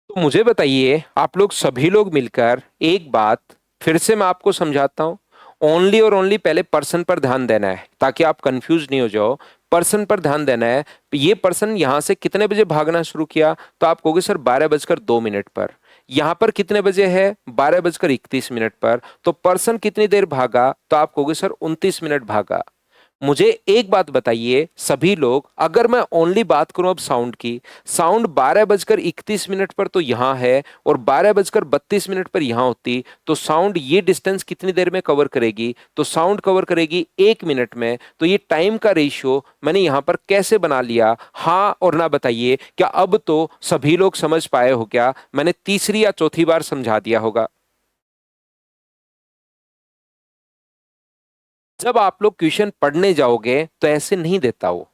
तो मुझे बताइए आप लोग सभी लोग मिलकर एक बात फिर से मैं आपको समझाता हूं। ओनली और ओनली पहले पर्सन पर ध्यान देना है ताकि आप कंफ्यूज नहीं हो जाओ। पर्सन पर ध्यान देना है। ये पर्सन यहां से कितने बजे भागना शुरू किया? तो आप कहोगे सर 12:02 पर। यहां पर कितने बजे है? 12:31 पर। तो पर्सन कितनी देर भागा? तो आप कहोगे सर 29 मिनट भागा। मुझे एक बात बताइए सभी लोग, अगर मैं ओनली बात करूं अब साउंड की, साउंड 12:31 पर तो यहां है, और 12:32 पर यहां होती, तो साउंड ये डिस्टेंस कितनी देर में कवर करेगी? तो साउंड कवर करेगी 1 मिनट में। तो ये टाइम का रेशियो मैंने यहां पर कैसे बना लिया? हाँ और ना बताइए, क्या अब तो सभी लोग समझ पाए हो? क्या मैंने तीसरी या चौथी बार समझा दिया होगा? जब आप लोग क्वेश्चन पढ़ने जाओगे तो ऐसे नहीं देता वो।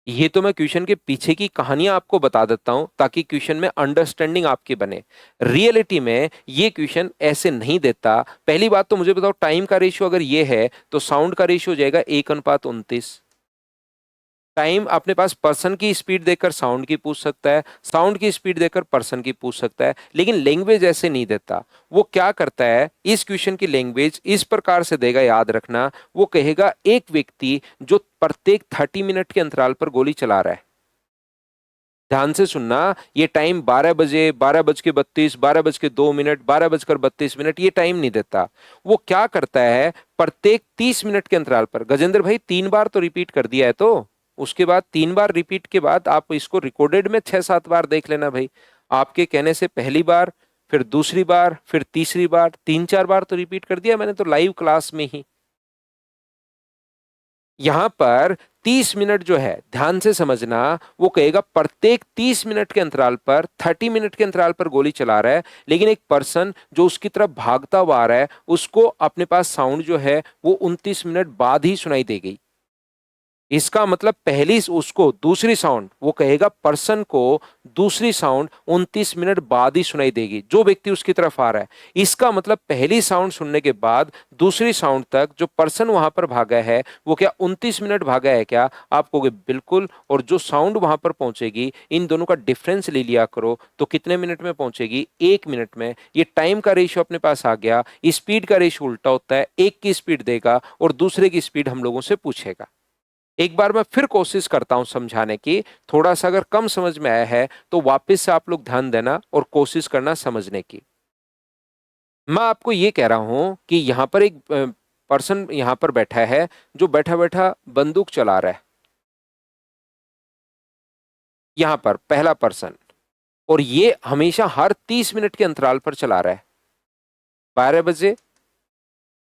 ये तो मैं क्वेश्चन के पीछे की कहानियां आपको बता देता हूं ताकि क्वेश्चन में अंडरस्टैंडिंग आपकी बने। रियलिटी में ये क्वेश्चन ऐसे नहीं देता। पहली बात तो मुझे बताओ, टाइम का रेशियो अगर ये है तो साउंड का रेशियो हो जाएगा 1:29। टाइम अपने पास पर्सन की स्पीड देखकर साउंड की पूछ सकता है, साउंड की स्पीड देखकर पर्सन की पूछ सकता है, लेकिन लैंग्वेज ऐसे नहीं देता। वो क्या करता है, इस क्वेश्चन की लैंग्वेज इस प्रकार से देगा, याद रखना। वो कहेगा एक व्यक्ति जो प्रत्येक 30 मिनट के अंतराल पर गोली चला रहा है। ध्यान से सुनना, ये टाइम 12 बजे, 12:32, 12:02, 12:32 ये टाइम नहीं देता। वो क्या करता है, प्रत्येक 30 मिनट के अंतराल पर, गजेंद्र भाई 3 बार तो रिपीट कर दिया है, तो उसके बाद 3 बार रिपीट के बाद आप इसको रिकॉर्डेड में 6-7 बार देख लेना भाई। आपके कहने से पहली बार, फिर दूसरी बार, फिर तीसरी बार, 3-4 बार तो रिपीट कर दिया मैंने तो लाइव क्लास में ही। यहां पर 30 मिनट जो है, ध्यान से समझना, वो कहेगा प्रत्येक 30 मिनट के अंतराल पर, 30 मिनट के अंतराल पर गोली चला रहा है, लेकिन एक पर्सन जो उसकी तरफ भागता हुआ आ रहा है उसको अपने पास साउंड जो है वो 29 मिनट बाद ही सुनाई देगी। इसका मतलब पहली उसको दूसरी साउंड, वो कहेगा पर्सन को दूसरी साउंड 29 मिनट बाद ही सुनाई देगी, जो व्यक्ति उसकी तरफ आ रहा है। इसका मतलब पहली साउंड सुनने के बाद दूसरी साउंड तक जो पर्सन वहां पर भागा है वो क्या 29 मिनट भागा है क्या? आप कहोगे बिल्कुल। और जो साउंड वहां पर पहुंचेगी, इन दोनों का डिफरेंस ले लिया करो, तो कितने मिनट में पहुंचेगी? 1 मिनट में। ये टाइम का रेशियो अपने पास आ गया। स्पीड का रेशियो उल्टा होता है, एक की स्पीड देगा और दूसरे की स्पीड हम लोगों से पूछेगा। एक बार मैं फिर कोशिश करता हूं समझाने की। थोड़ा सा अगर कम समझ में आया है तो वापस से आप लोग ध्यान देना और कोशिश करना समझने की। मैं आपको ये कह रहा हूं कि यहां पर एक पर्सन यहां पर बैठा है जो बैठा बैठा बंदूक चला रहा है, यहां पर पहला पर्सन, और ये हमेशा हर 30 मिनट के अंतराल पर चला रहा है। 12 बजे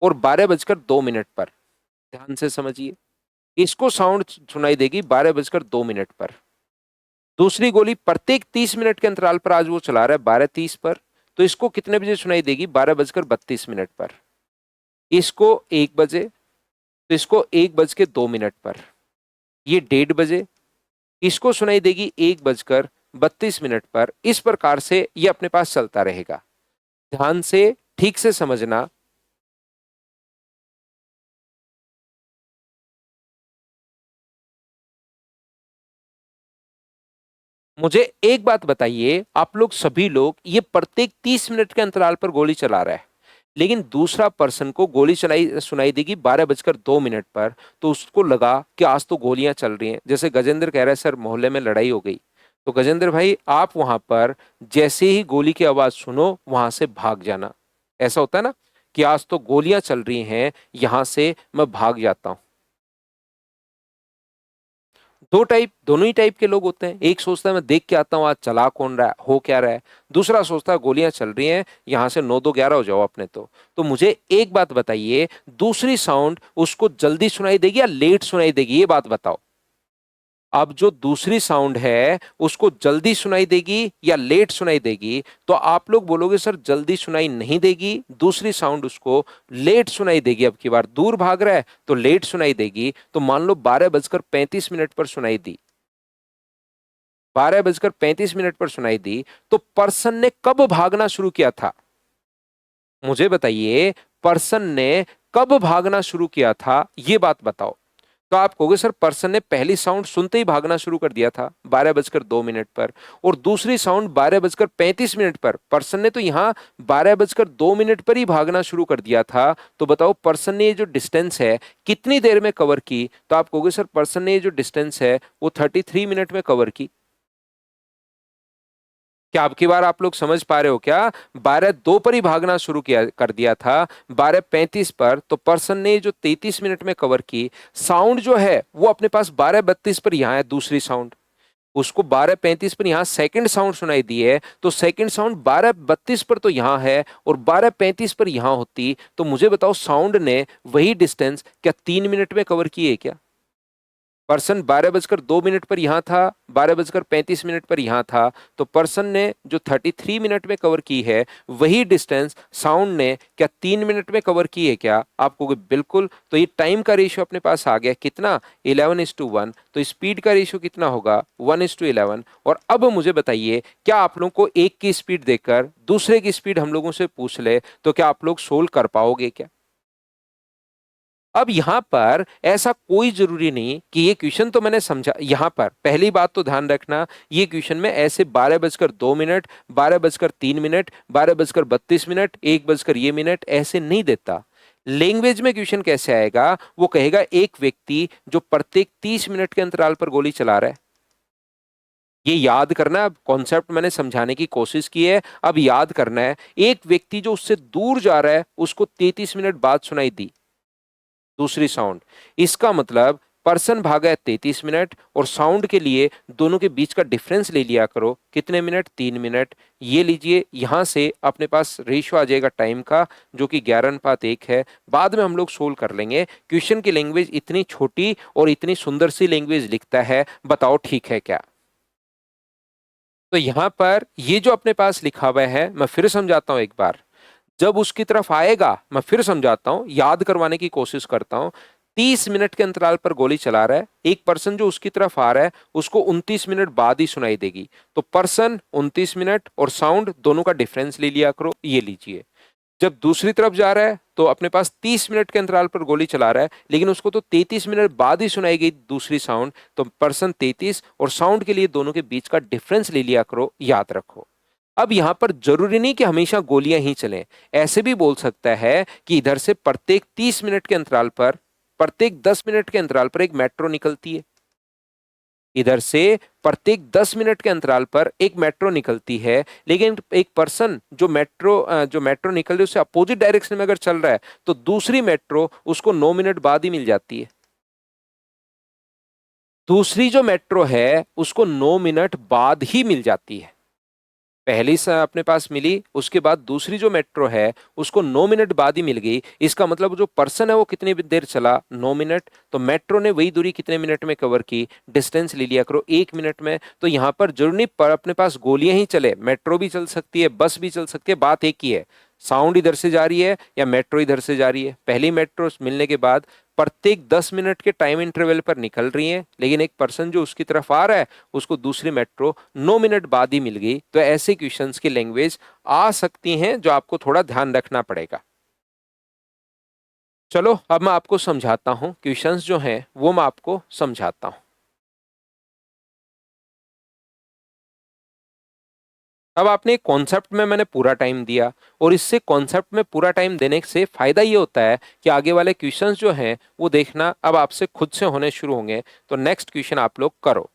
और 12 बजकर 2 मिनट पर, ध्यान से समझिए। इसको साउंड सुनाई देगी 12 बजकर 2 मिनट पर। दूसरी गोली प्रत्येक 30 मिनट के अंतराल पर आज वो चला रहा है 12:30 पर, तो इसको कितने बजे सुनाई देगी? 12 बजकर 32 मिनट पर। इसको 1 बजे, तो इसको 1 बज के 2 मिनट पर। ये 1:30 बजे, इसको सुनाई देगी 1 बजकर 32 मिनट पर। इस प्रकार से ये अपने पास चलता रहेगा। ध्यान से ठीक से समझना। मुझे एक बात बताइए, आप लोग सभी लोग, ये प्रत्येक 30 मिनट के अंतराल पर गोली चला रहा है, लेकिन दूसरा पर्सन को गोली चलाई सुनाई देगी 12 बजकर 2 मिनट पर, तो उसको लगा कि आज तो गोलियां चल रही हैं। जैसे गजेंद्र कह रहा है सर मोहल्ले में लड़ाई हो गई, तो गजेंद्र भाई आप वहां पर जैसे ही गोली की आवाज सुनो वहां से भाग जाना। ऐसा होता है ना कि आज तो गोलियां चल रही हैं, यहां से मैं भाग जाता हूं। दो टाइप, दोनों ही टाइप के लोग होते हैं। एक सोचता है मैं देख के आता हूँ आज चला कौन रहा है, हो क्या रहा है। दूसरा सोचता है गोलियां चल रही हैं, यहां से 9 2 11 हो जाओ अपने। तो मुझे एक बात बताइए, दूसरी साउंड उसको जल्दी सुनाई देगी या लेट सुनाई देगी? ये बात बताओ। अब जो दूसरी साउंड है उसको जल्दी सुनाई देगी या लेट सुनाई देगी? तो आप लोग बोलोगे सर जल्दी सुनाई नहीं देगी, दूसरी साउंड उसको लेट सुनाई देगी। अब की बार दूर भाग रहा है तो लेट सुनाई देगी। तो मान लो 12 बजकर 35 मिनट पर सुनाई दी, 12 बजकर 35 मिनट पर सुनाई दी, तो पर्सन ने कब भागना शुरू किया था? मुझे बताइए, पर्सन ने कब भागना शुरू किया था, ये बात बताओ। तो आप कहोगे सर पर्सन ने पहली साउंड सुनते ही भागना शुरू कर दिया था 12 बजकर 2 मिनट पर, और दूसरी साउंड 12 बजकर 35 मिनट पर। पर्सन ने तो यहाँ 12 बजकर 2 मिनट पर ही भागना शुरू कर दिया था। तो बताओ पर्सन ने ये जो डिस्टेंस है कितनी देर में कवर की? तो आप कहोगे सर पर्सन ने ये जो डिस्टेंस है वो 33 मिनट में कवर की। क्या अब की बार आप लोग समझ पा रहे हो क्या? 12:02 पर ही भागना शुरू किया कर दिया था 12:35 पर, तो पर्सन ने जो 33 मिनट में कवर की। साउंड जो है वो अपने पास 12:32 पर यहाँ है, दूसरी साउंड। उसको 12:35 पर यहाँ सेकंड साउंड सुनाई दी है, तो सेकंड साउंड 12:32 पर तो यहाँ है और 12:35 पर यहाँ होती। तो मुझे बताओ साउंड ने वही डिस्टेंस क्या 3 मिनट में कवर की है क्या? पर्सन 12 बजकर 2 मिनट पर यहां था, 12 बजकर 35 मिनट पर यहां था, तो पर्सन ने जो 33 मिनट में कवर की है वही डिस्टेंस साउंड ने क्या 3 मिनट में कवर की है क्या? आप कहोगे बिल्कुल। तो ये टाइम का रेशियो अपने पास आ गया कितना? 11:1। तो स्पीड का रेशियो कितना होगा? 1:11। और अब मुझे बताइए, क्या आप लोगों को एक की स्पीड देकर दूसरे की स्पीड हम लोगों से पूछ ले तो क्या आप लोग सोल्व कर पाओगे क्या? अब यहां पर ऐसा कोई जरूरी नहीं कि ये क्वेश्चन तो मैंने समझा। यहां पर पहली बात तो ध्यान रखना, ये क्वेश्चन में ऐसे 12 बजकर 2 मिनट, 12 बजकर 3 मिनट, 12 बजकर 32 मिनट, 1 बजकर ये मिनट ऐसे नहीं देता। लैंग्वेज में क्वेश्चन कैसे आएगा? वो कहेगा एक व्यक्ति जो प्रत्येक 30 मिनट के अंतराल पर गोली चला रहा है। ये याद करना, अब कॉन्सेप्ट मैंने समझाने की कोशिश की है, अब याद करना है। एक व्यक्ति जो उससे दूर जा रहा है उसको 33 मिनट बाद सुनाई दी दूसरी साउंड। इसका मतलब पर्सन भागा है 33 मिनट, और साउंड के लिए दोनों के बीच का डिफरेंस ले लिया करो, कितने मिनट, 3 मिनट। ये लीजिए, यहां से अपने पास रेशियो आ जाएगा टाइम का, जो कि 11:1 है। बाद में हम लोग सोल्व कर लेंगे। क्वेश्चन की लैंग्वेज इतनी छोटी और इतनी सुंदर सी लैंग्वेज लिखता है, बताओ ठीक है क्या? तो यहां पर ये जो अपने पास लिखा हुआ है, मैं फिर समझाता हूं एक बार। जब उसकी तरफ आएगा, मैं फिर समझाता हूं, याद करवाने की कोशिश करता हूं। 30 मिनट के अंतराल पर गोली चला रहा है, एक पर्सन जो उसकी तरफ आ रहा है उसको 29 मिनट बाद ही सुनाई देगी। तो पर्सन 29 मिनट और साउंड दोनों का डिफरेंस ले लिया करो, ये लीजिए। जब दूसरी तरफ जा रहा है तो अपने पास 30 मिनट के अंतराल पर गोली चला रहा है, लेकिन उसको तो 33 मिनट बाद ही सुनाई गई दूसरी साउंड। तो पर्सन 33 और साउंड के लिए दोनों के बीच का डिफरेंस ले लिया करो, याद रखो। अब यहां पर जरूरी नहीं कि हमेशा गोलियां ही चलें। ऐसे भी बोल सकता है कि इधर से प्रत्येक 30 मिनट के अंतराल पर, प्रत्येक 10 मिनट के अंतराल पर एक मेट्रो निकलती है। इधर से प्रत्येक 10 मिनट के अंतराल पर एक मेट्रो निकलती है, लेकिन एक पर्सन जो मेट्रो निकल रही है उससे अपोजिट डायरेक्शन में अगर चल रहा है तो दूसरी मेट्रो उसको 9 मिनट बाद ही मिल जाती है। दूसरी जो मेट्रो है उसको 9 मिनट बाद ही मिल जाती है। पहली से अपने पास मिली, उसके बाद दूसरी जो मेट्रो है उसको 9 मिनट बाद ही मिल गई। इसका मतलब जो पर्सन है वो कितनी देर चला, 9 मिनट। तो मेट्रो ने वही दूरी कितने मिनट में कवर की, डिस्टेंस ले लिया करो 1 मिनट में। तो यहाँ पर जरूर नहीं पर अपने पास गोलियां ही चले, मेट्रो भी चल सकती है, बस भी चल सकती है, बात एक ही है, साउंड इधर से जा रही है या मेट्रो इधर से जा रही है। पहली मेट्रो मिलने के बाद प्रत्येक 10 मिनट के टाइम इंटरवल पर निकल रही है, लेकिन एक पर्सन जो उसकी तरफ आ रहा है उसको दूसरी मेट्रो 9 मिनट बाद ही मिल गई। तो ऐसे क्वेश्चंस की लैंग्वेज आ सकती हैं जो आपको थोड़ा ध्यान रखना पड़ेगा। चलो अब मैं आपको समझाता हूं, क्वेश्चंस जो हैं वो मैं आपको समझाता हूं। अब आपने एक कॉन्सेप्ट में मैंने पूरा टाइम दिया, और इससे कॉन्सेप्ट में पूरा टाइम देने से फायदा ये होता है कि आगे वाले क्वेश्चंस जो हैं वो देखना अब आपसे खुद से होने शुरू होंगे। तो नेक्स्ट क्वेश्चन आप लोग करो।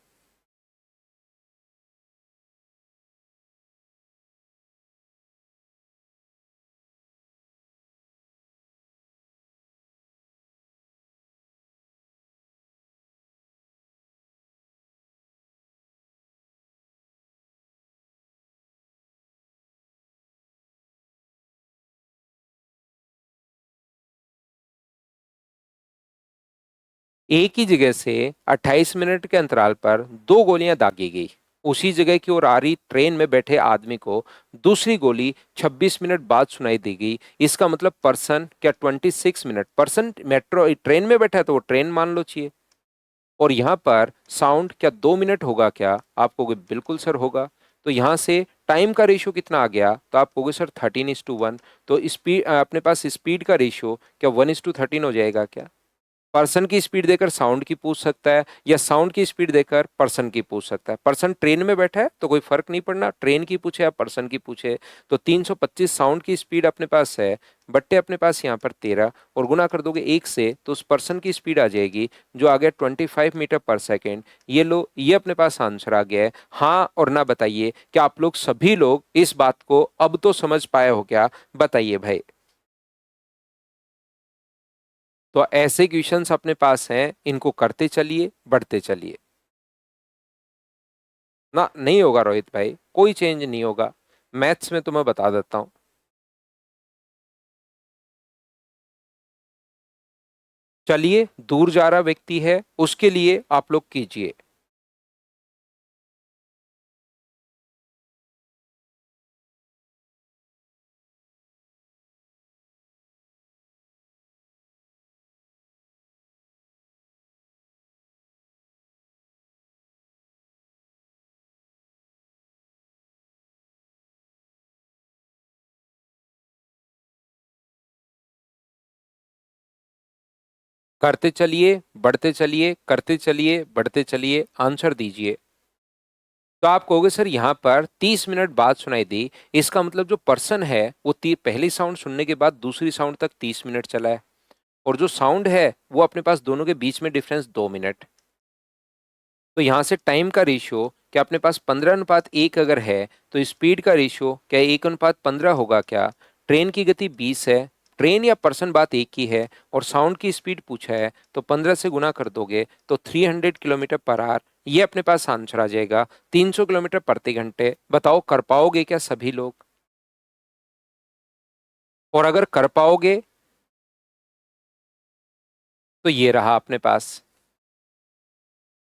एक ही जगह से 28 मिनट के अंतराल पर दो गोलियां दागी गई। उसी जगह की ओर आ रही ट्रेन में बैठे आदमी को दूसरी गोली 26 मिनट बाद सुनाई दी गई। इसका मतलब पर्सन क्या 26 मिनट, पर्सन मेट्रो ट्रेन में बैठा है तो वो ट्रेन मान लो चाहिए। और यहाँ पर साउंड क्या 2 मिनट होगा क्या? आप कहोगे बिल्कुल सर होगा। तो यहाँ से टाइम का रेशियो कितना आ गया? तो आप कहोगे सर 13:1। तो स्पीड अपने पास स्पीड का रेशियो क्या 1:13 हो जाएगा क्या? पर्सन की स्पीड देकर साउंड की पूछ सकता है, या साउंड की स्पीड देकर पर्सन की पूछ सकता है। पर्सन ट्रेन में बैठा है तो कोई फर्क नहीं पड़ना, ट्रेन की पूछे या पर्सन की पूछे। तो 325 साउंड की स्पीड अपने पास है, बट्टे अपने पास यहाँ पर 13, और गुना कर दोगे 1 से तो उस पर्सन की स्पीड आ जाएगी जो आ गया 25 मीटर पर सेकेंड। ये लो, ये अपने पास आंसर आ गया है। हाँ और ना बताइए कि आप लोग सभी लोग इस बात को अब तो समझ पाए हो क्या? बताइए भाई। तो ऐसे क्वेश्चंस अपने पास हैं, इनको करते चलिए, बढ़ते चलिए। ना नहीं होगा रोहित भाई, कोई चेंज नहीं होगा। मैथ्स में तो मैं बता देता हूं। चलिए, दूर जा रहा व्यक्ति है उसके लिए आप लोग कीजिए। करते चलिए, बढ़ते चलिए, करते चलिए, बढ़ते चलिए, आंसर दीजिए। तो आप कहोगे सर यहाँ पर 30 मिनट बाद सुनाई दी, इसका मतलब जो पर्सन है वो पहली साउंड सुनने के बाद दूसरी साउंड तक 30 मिनट चला है, और जो साउंड है वो अपने पास दोनों के बीच में डिफरेंस 2 मिनट। तो यहां से टाइम का रेशियो क्या अपने पास 15:1 अगर है तो स्पीड का रेशियो क्या 1:15 होगा क्या? ट्रेन की गति 20 है, ट्रेन या पर्सन बात एक ही है और साउंड की स्पीड पूछा है तो 15 से गुना कर दोगे तो 300 किलोमीटर पर आवर, ये अपने पास आंसर आ जाएगा 300 किलोमीटर प्रति घंटे। बताओ कर पाओगे क्या सभी लोग? और अगर कर पाओगे तो ये रहा अपने पास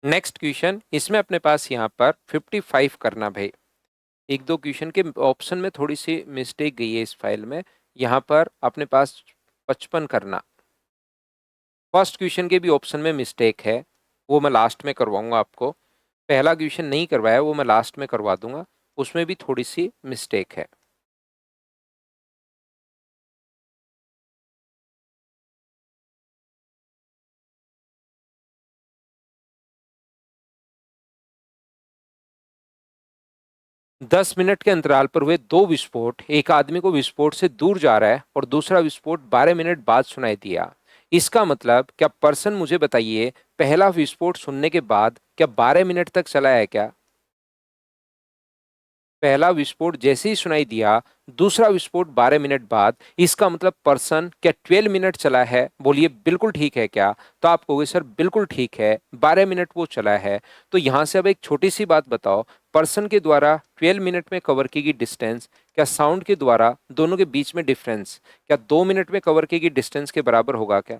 नेक्स्ट क्वेश्चन। इसमें अपने पास यहाँ पर 55 करना भाई। एक दो क्वेश्चन के ऑप्शन में थोड़ी सी मिस्टेक गई है इस फाइल में, यहाँ पर अपने पास 55 करना। फर्स्ट क्वेश्चन के भी ऑप्शन में मिस्टेक है, वो मैं लास्ट में करवाऊंगा आपको। पहला क्वेश्चन नहीं करवाया, वो मैं लास्ट में करवा दूंगा, उसमें भी थोड़ी सी मिस्टेक है। 10 मिनट के अंतराल पर हुए दो विस्फोट, एक आदमी को विस्फोट से दूर जा रहा है और दूसरा विस्फोट 12 मिनट बाद सुनाई दिया। इसका मतलब क्या पर्सन मुझे बताइए, पहला विस्फोट सुनने के बाद क्या 12 मिनट तक चला है क्या? पहला विस्फोट जैसे ही सुनाई दिया, दूसरा विस्फोट 12 मिनट बाद, इसका मतलब पर्सन क्या 12 मिनट चला है? बोलिए बिल्कुल ठीक है क्या? तो आप कहोगे सर बिल्कुल ठीक है, 12 मिनट वो चला है। तो यहां से अब एक छोटी सी बात बताओ, पर्सन के द्वारा 12 मिनट में कवर की गई डिस्टेंस क्या साउंड के द्वारा दोनों के बीच में डिफरेंस क्या 2 मिनट में कवर की गई डिस्टेंस के बराबर होगा क्या?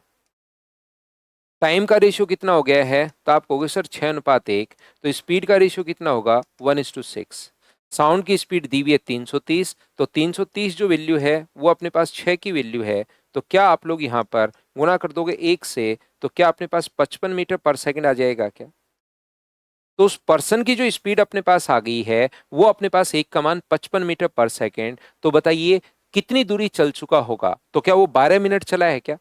टाइम का रेशियो कितना हो गया है? तो आप कहोगे सर 6:1। तो स्पीड का रेशियो कितना होगा? 1:6। साउंड की स्पीड दी हुई है 330, तो 330 जो वैल्यू है वो अपने पास 6 की वैल्यू है। तो क्या आप लोग यहाँ पर गुना कर दोगे 1 से, तो क्या अपने पास 55 मीटर पर सेकंड आ जाएगा क्या? तो उस पर्सन की जो स्पीड अपने पास आ गई है वो अपने पास एक कमान 55 मीटर पर सेकंड। तो बताइए कितनी दूरी चल चुका होगा? तो क्या वो 12 मिनट चला है क्या?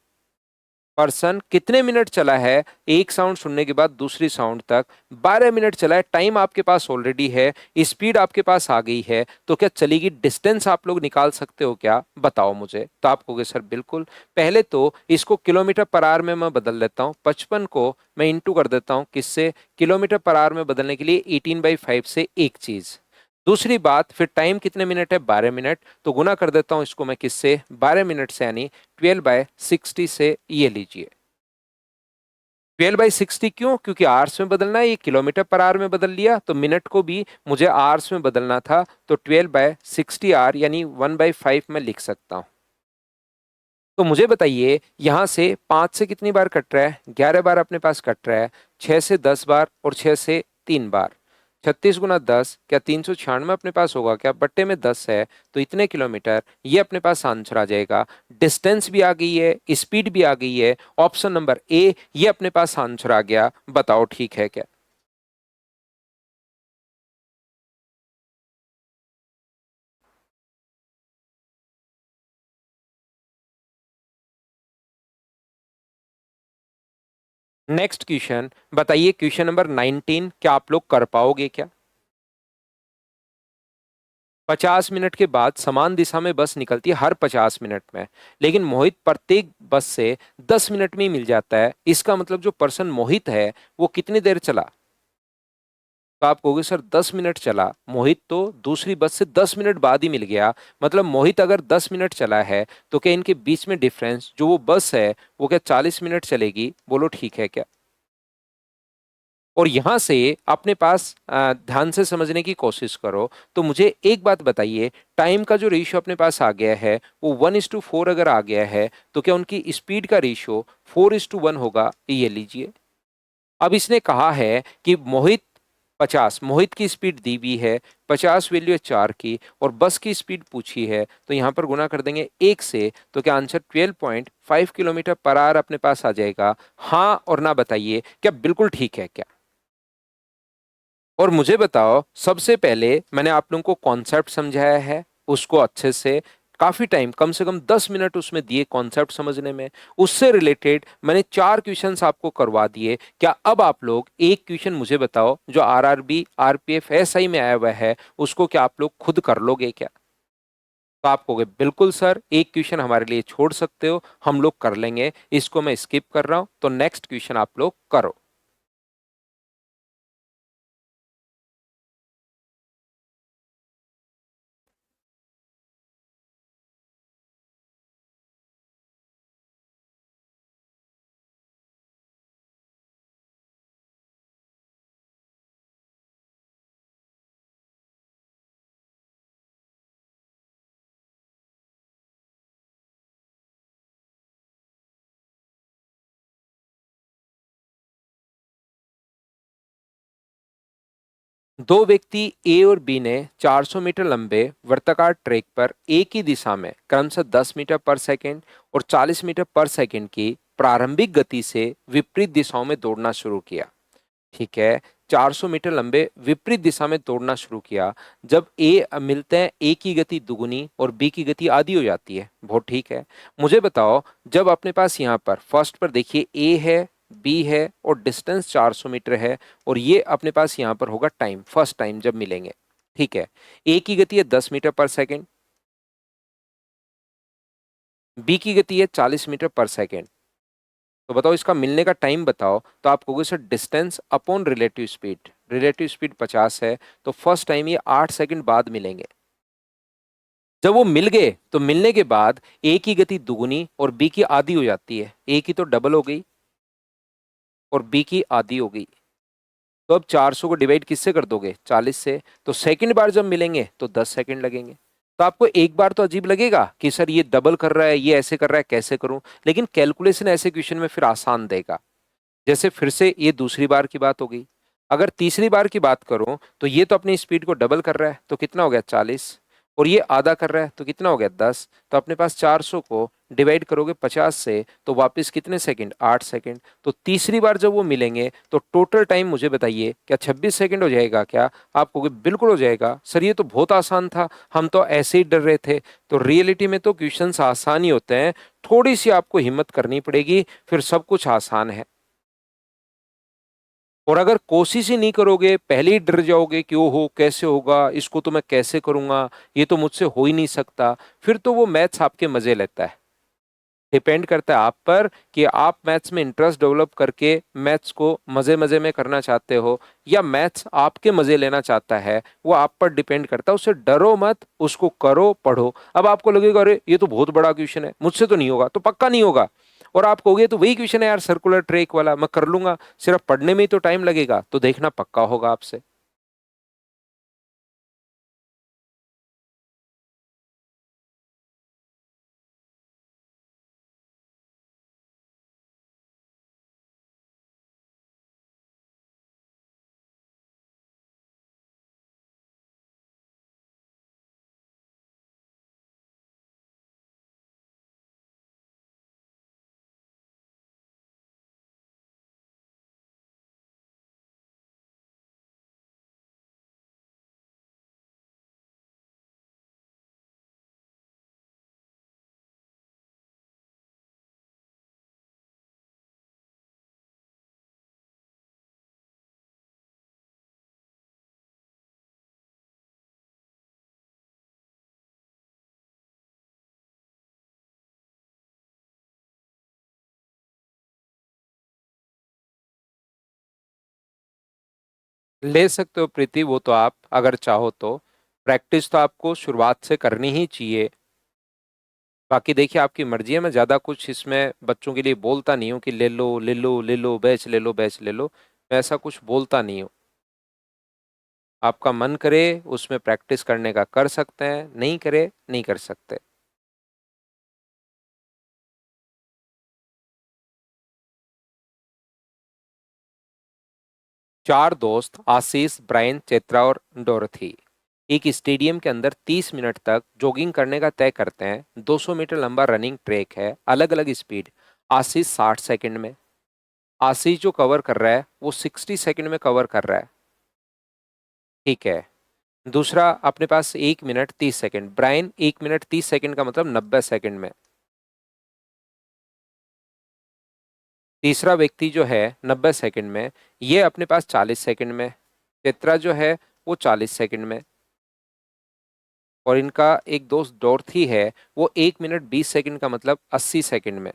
पर्सन कितने मिनट चला है एक साउंड सुनने के बाद दूसरी साउंड तक? 12 मिनट चला है। टाइम आपके पास ऑलरेडी है, स्पीड आपके पास आ गई है, तो क्या चलेगी डिस्टेंस आप लोग निकाल सकते हो क्या? बताओ मुझे। तो आप कहोगे सर बिल्कुल। पहले तो इसको किलोमीटर पर आवर में मैं बदल देता हूँ, 55 को मैं इंटू कर देता हूँ किससे? किलोमीटर पर आवर में बदलने के लिए 18/5 से एक चीज। दूसरी बात, फिर टाइम कितने मिनट है? 12 मिनट, तो गुना कर देता हूं इसको मैं किससे? 12 मिनट से, यानी 12/60 से। ये लीजिए 12/60 क्यों? क्योंकि आवर्स में बदलना है, ये किलोमीटर पर आवर में बदल लिया, तो मिनट को भी मुझे आवर्स में बदलना था, तो 12/60 आवर यानी 1/5 में लिख सकता हूं। तो मुझे बताइए यहां से 5 से कितनी बार कट रहा है? 11 बार अपने पास कट रहा है। 6 से 10 बार और 6 से 3 बार। 36 × 10 क्या 396 अपने पास होगा क्या? बट्टे में 10 है, तो इतने किलोमीटर, ये अपने पास आंसर आ जाएगा। डिस्टेंस भी आ गई है, स्पीड भी आ गई है, ऑप्शन नंबर ए ये अपने पास आंसर आ गया। बताओ ठीक है क्या? नेक्स्ट क्वेश्चन बताइए, क्वेश्चन नंबर 19, क्या आप लोग कर पाओगे क्या? 50 मिनट के बाद समान दिशा में बस निकलती है हर 50 मिनट में, लेकिन मोहित प्रत्येक बस से 10 मिनट में ही मिल जाता है। इसका मतलब जो पर्सन मोहित है वो कितनी देर चला? तो आप कहोगे सर 10 मिनट चला। मोहित तो दूसरी बस से 10 मिनट बाद ही मिल गया। मतलब मोहित अगर 10 मिनट चला है तो क्या इनके बीच में डिफरेंस जो वो बस है वो क्या 40 मिनट चलेगी? बोलो ठीक है क्या? और यहां से अपने पास ध्यान से समझने की कोशिश करो। तो मुझे एक बात बताइए, टाइम का जो रेशियो अपने पास आ गया है वो 1:4 अगर आ गया है, तो क्या उनकी स्पीड का रेशियो 4:1 होगा? ये लीजिए। अब इसने कहा है कि मोहित 50, मोहित की स्पीड दी हुई है, 50 वैल्यू है 4 की, और बस की स्पीड पूछी है, तो यहां पर गुना कर देंगे 1 से, तो क्या आंसर 12.5 किलोमीटर पर आवर अपने पास आ जाएगा? हाँ और ना बताइए क्या बिल्कुल ठीक है क्या? और मुझे बताओ, सबसे पहले मैंने आप लोगों को कॉन्सेप्ट समझाया है, उसको अच्छे से, काफी टाइम, कम से कम 10 मिनट उसमें दिए कॉन्सेप्ट समझने में। उससे रिलेटेड मैंने 4 क्वेश्चंस आपको करवा दिए। क्या अब आप लोग एक क्वेश्चन मुझे बताओ जो आरआरबी आरपीएफ एसआई में आया हुआ है, उसको क्या आप लोग खुद कर लोगे क्या? तो आप कहोगे बिल्कुल सर, एक क्वेश्चन हमारे लिए छोड़ सकते हो, हम लोग कर लेंगे, इसको मैं स्किप कर रहा हूं। तो नेक्स्ट क्वेश्चन आप लोग करो। दो व्यक्ति ए और बी ने 400 मीटर लंबे वर्ताकार ट्रैक पर एक ही दिशा में क्रमशः 10 मीटर पर सेकंड और 40 मीटर पर सेकंड की प्रारंभिक गति से विपरीत दिशाओं में दौड़ना शुरू किया। ठीक है, 400 मीटर लंबे विपरीत दिशा में दौड़ना शुरू किया। जब ए मिलते हैं, ए की गति दुगुनी और बी की गति आधी हो जाती है। बहुत ठीक है, मुझे बताओ, जब अपने पास यहाँ पर फर्स्ट पर देखिए ए है, बी है और डिस्टेंस 400 मीटर है, और ये अपने पास यहाँ पर होगा टाइम, फर्स्ट टाइम जब मिलेंगे। ठीक है, ए की गति है 10 मीटर पर सेकेंड, बी की गति है 40 मीटर पर सेकेंड। तो बताओ इसका मिलने का टाइम बताओ। तो आप कहोगे sir distance upon relative speed, relative speed 50 है, तो फर्स्ट टाइम ये 8 सेकंड बाद मिलेंगे। जब वो मिल गए तो मिलने के बाद ए की गति दुगुनी और बी की आधी हो जाती है। ए की तो डबल हो गई और बी की आधी हो गई। तो अब 400 को डिवाइड किससे कर दोगे? 40 से। तो सेकंड बार जब मिलेंगे तो 10 सेकंड लगेंगे। तो आपको एक बार तो अजीब लगेगा कि सर ये डबल कर रहा है, ये ऐसे कर रहा है, कैसे करूं, लेकिन कैलकुलेशन ऐसे क्वेश्चन में फिर आसान देगा। जैसे फिर से ये दूसरी बार की बात हो गई। अगर तीसरी बार की बात करूं तो ये तो अपनी स्पीड को डबल कर रहा है, तो कितना हो गया? 40। और ये आधा कर रहा है तो कितना हो गया? 10। तो अपने पास 400 को डिवाइड करोगे 50 से तो वापस कितने सेकंड? 8 सेकंड। तो तीसरी बार जब वो मिलेंगे तो टोटल टाइम मुझे बताइए, क्या 26 सेकंड हो जाएगा क्या? आप कहोगे बिल्कुल हो जाएगा सर, ये तो बहुत आसान था, हम तो ऐसे ही डर रहे थे। तो रियलिटी में तो क्वेश्चंस आसान ही होते हैं, थोड़ी सी आपको हिम्मत करनी पड़ेगी, फिर सब कुछ आसान है। और अगर कोशिश ही नहीं करोगे, पहले ही डर जाओगे कि ओहो कैसे होगा, इसको तो मैं कैसे करूंगा, ये तो मुझसे हो ही नहीं सकता, फिर तो वो मैथ्स आपके मजे लेता है। डिपेंड करता है आप पर कि आप मैथ्स में इंटरेस्ट डेवलप करके मैथ्स को मजे मजे में करना चाहते हो या मैथ्स आपके मजे लेना चाहता है, वो आप पर डिपेंड करता है। उससे डरो मत, उसको करो, पढ़ो। अब आपको लगेगा अरे ये तो बहुत बड़ा क्वेश्चन है, मुझसे तो नहीं होगा, तो पक्का नहीं होगा। और आप कहोगे तो वही क्वेश्चन है यार, सर्कुलर ट्रैक वाला, मैं कर लूंगा, सिर्फ पढ़ने में ही तो टाइम लगेगा, तो देखना पक्का होगा आपसे। ले सकते हो प्रीति, वो तो आप अगर चाहो तो। प्रैक्टिस तो आपको शुरुआत से करनी ही चाहिए। बाकी देखिए आपकी मर्जी है, मैं ज्यादा कुछ इसमें बच्चों के लिए बोलता नहीं हूँ कि ले लो ले लो ले लो, बैच ले लो बैच ले लो, मैं ऐसा कुछ बोलता नहीं हूँ। आपका मन करे उसमें प्रैक्टिस करने का कर सकते हैं, नहीं करे नहीं कर सकते। चार दोस्त आशीष, ब्रायन, चेत्रा और डोरथी एक स्टेडियम के अंदर 30 मिनट तक जॉगिंग करने का तय करते हैं। 200 मीटर लंबा रनिंग ट्रैक है, अलग अलग स्पीड। आशीष 60 सेकंड में, आशीष जो कवर कर रहा है वो 60 सेकंड में कवर कर रहा है। ठीक है। दूसरा अपने पास 1 मिनट 30 सेकंड, ब्रायन 1 मिनट 30 सेकंड का मतलब 90 सेकंड में। तीसरा व्यक्ति जो है 90 सेकंड में, ये अपने पास 40 सेकंड में। चित्रा जो है वो 40 सेकंड में। और इनका एक दोस्त डॉर्थी है, वो 1 मिनट 20 सेकंड का मतलब 80 सेकंड में।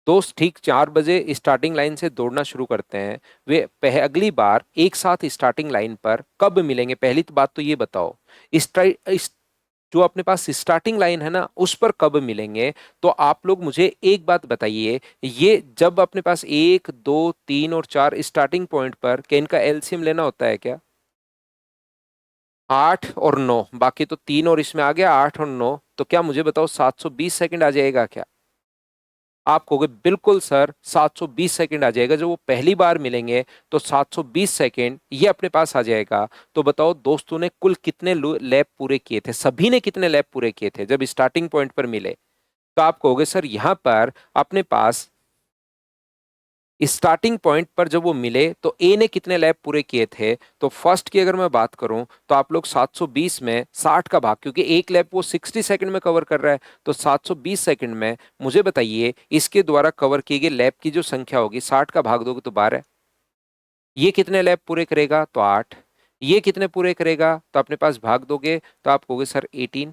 दोस्त ठीक 4 बजे स्टार्टिंग लाइन से दौड़ना शुरू करते हैं। वे अगली बार एक साथ स्टार्टिंग लाइन पर कब मिलेंगे? पहली तो बात तो ये बताओ। इस जो अपने पास स्टार्टिंग लाइन है ना, उस पर कब मिलेंगे? तो आप लोग मुझे एक बात बताइए, ये जब अपने पास 1 2 3 और 4 स्टार्टिंग पॉइंट पर, क्या इनका एलसीएम लेना होता है क्या? 8 और 9, बाकी तो 3 और इसमें आ गया 8 और 9, तो क्या मुझे बताओ 720 सेकंड आ जाएगा क्या? आप कहोगे बिल्कुल सर 720 सेकंड आ जाएगा। जब वो पहली बार मिलेंगे तो 720 सेकंड ये अपने पास आ जाएगा। तो बताओ दोस्तों ने कुल कितने लैप पूरे किए थे, सभी ने कितने लैप पूरे किए थे जब स्टार्टिंग पॉइंट पर मिले। तो आप कहोगे सर यहां पर अपने पास स्टार्टिंग पॉइंट पर जब वो मिले तो ए ने कितने लैप पूरे किए थे। तो फर्स्ट की अगर मैं बात करूं तो आप लोग 720 में 60 का भाग, क्योंकि एक लैप वो 60 सेकंड में कवर कर रहा है, तो 720 सेकंड में मुझे बताइए इसके द्वारा कवर किए गए लैप की जो संख्या होगी, 60 का भाग दोगे तो 12। ये कितने लैप पूरे करेगा तो 8। ये कितने पूरे करेगा तो अपने पास भाग दोगे तो आप कहोगे सर 18।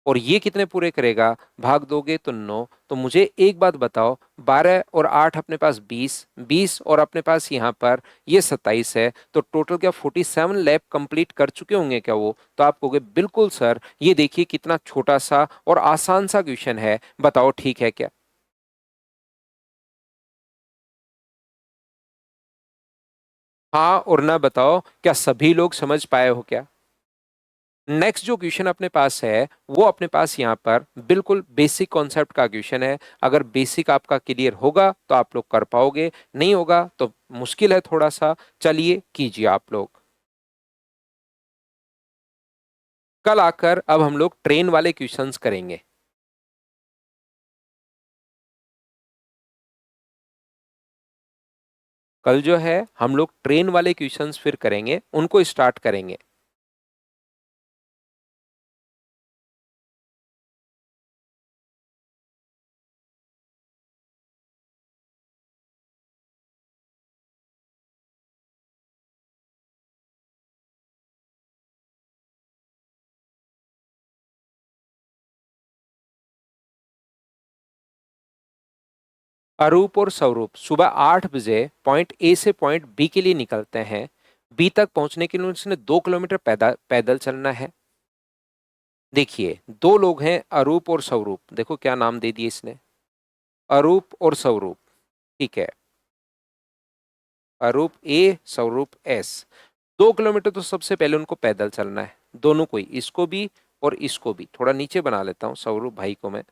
और ये कितने पूरे करेगा, भाग दोगे तो 9। तो मुझे एक बात बताओ, 12 और 8 अपने पास 20, 20 और अपने पास यहाँ पर ये 27 है, तो टोटल क्या 47 लैप कंप्लीट कर चुके होंगे क्या वो। तो आप कहोगे बिल्कुल सर, ये देखिए कितना छोटा सा और आसान सा क्वेश्चन है, बताओ ठीक है क्या। हाँ और ना बताओ क्या सभी लोग समझ पाए हो क्या। नेक्स्ट जो क्वेश्चन अपने पास है वो अपने पास यहाँ पर बिल्कुल बेसिक कॉन्सेप्ट का क्वेश्चन है। अगर बेसिक आपका क्लियर होगा तो आप लोग कर पाओगे, नहीं होगा तो मुश्किल है थोड़ा सा। चलिए कीजिए आप लोग। कल आकर अब हम लोग ट्रेन वाले क्वेश्चंस करेंगे। कल जो है हम लोग ट्रेन वाले क्वेश्चंस फिर करेंगे, उनको स्टार्ट करेंगे। अरूप और स्वरूप सुबह 8 बजे पॉइंट ए से पॉइंट बी के लिए निकलते हैं। बी तक पहुंचने के लिए उसने 2 किलोमीटर पैदल पैदल चलना है। देखिए दो लोग हैं अरूप और स्वरूप, देखो क्या नाम दे दिए इसने, अरूप और स्वरूप। ठीक है, अरूप ए स्वरूप एस। 2 किलोमीटर तो सबसे पहले उनको पैदल चलना है, दोनों को ही, इसको भी और इसको भी। थोड़ा नीचे बना लेता हूँ स्वरूप भाई को मैं,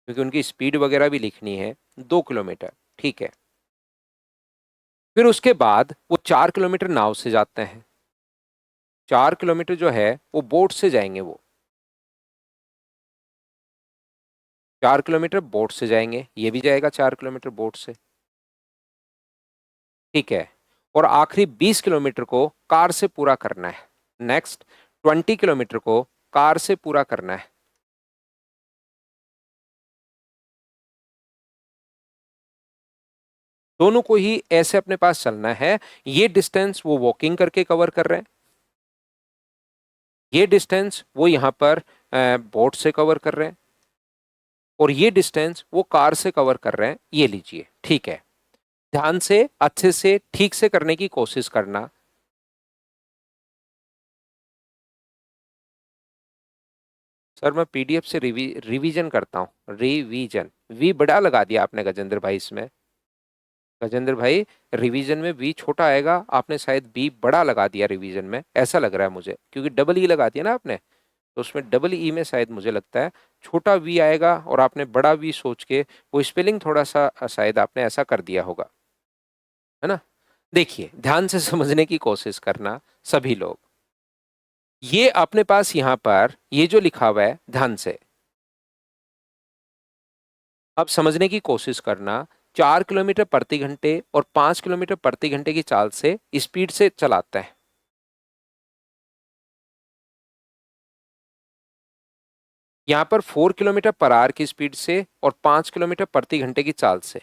क्योंकि उनकी स्पीड वगैरह भी लिखनी है। 2 किलोमीटर, ठीक है। फिर उसके बाद वो 4 किलोमीटर नाव से जाते हैं। 4 किलोमीटर जो है वो बोट से जाएंगे वो। 4 किलोमीटर बोट से जाएंगे, ये भी जाएगा 4 किलोमीटर बोट से। ठीक है। और आखिरी 20 किलोमीटर को कार से पूरा करना है। नेक्स्ट 20 किलोमीटर को कार से पूरा करना है। दोनों को ही ऐसे अपने पास चलना है। ये डिस्टेंस वो वॉकिंग करके कवर कर रहे हैं, ये डिस्टेंस वो यहाँ पर बोट से कवर कर रहे हैं, और ये डिस्टेंस वो कार से कवर कर रहे हैं। ये लीजिए, ठीक है। ध्यान से अच्छे से ठीक से करने की कोशिश करना। सर मैं पीडीएफ से रिवीजन करता हूँ, रिवीजन। वी बड़ा लगा दिया आपने गजेंद्र भाई इसमें। गजेंद्र भाई रिवीजन में वी छोटा आएगा, आपने शायद बी बड़ा लगा दिया रिवीजन में, ऐसा लग रहा है मुझे, क्योंकि डबल ई लगा दिया ना आपने। तो उसमें डबल ई में शायद मुझे लगता है छोटा वी आएगा, और आपने बड़ा वी सोच के वो स्पेलिंग थोड़ा सा शायद आपने ऐसा कर दिया होगा, है ना। देखिए ध्यान से समझने की कोशिश करना सभी लोग। ये अपने पास यहां पर ये जो लिखा हुआ है, ध्यान से अब समझने की कोशिश करना। 4 किलोमीटर प्रति घंटे और 5 किलोमीटर प्रति घंटे की चाल से स्पीड से चलाते हैं। यहाँ पर 4 किलोमीटर पर आवर की स्पीड से और 5 किलोमीटर प्रति घंटे की चाल से।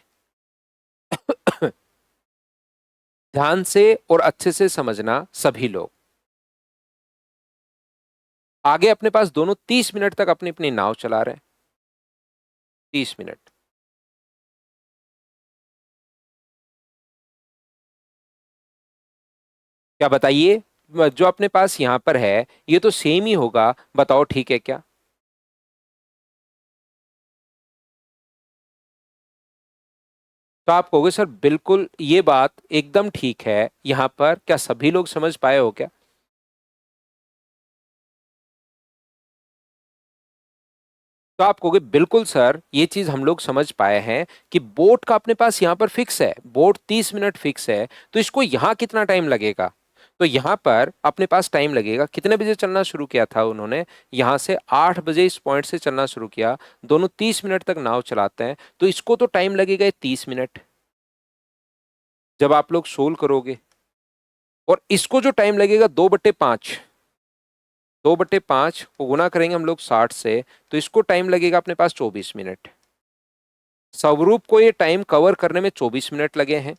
ध्यान से और अच्छे से समझना सभी लोग। आगे अपने पास दोनों 30 मिनट तक अपनी अपनी नाव चला रहे हैं। 30 मिनट। क्या बताइए, जो अपने पास यहां पर है ये तो सेम ही होगा, बताओ ठीक है क्या। तो आप कहोगे सर बिल्कुल ये बात एकदम ठीक है, यहां पर क्या सभी लोग समझ पाए हो क्या। तो तो आप कहोगे बिल्कुल सर, ये चीज हम लोग समझ पाए हैं कि बोट का अपने पास यहाँ पर फिक्स है, बोट 30 मिनट फिक्स है, तो इसको यहाँ कितना टाइम लगेगा? तो यहाँ पर अपने पास टाइम लगेगा, कितने बजे चलना शुरू किया था उन्होंने? यहाँ से 8 बजे इस पॉइंट से चलना शुरू किया, दोनों 30 मिनट तक नाव चलाते हैं, तो इसको तो टाइम लगेगा 30 मिनट जब आप लोग सोल्व करोगे। और इसको जो टाइम लगेगा 2/5, 2/5 को गुना करेंगे हम लोग 60 से, तो इसको टाइम लगेगा अपने पास 24 मिनट। स्वरूप को ये टाइम कवर करने में 24 मिनट लगे हैं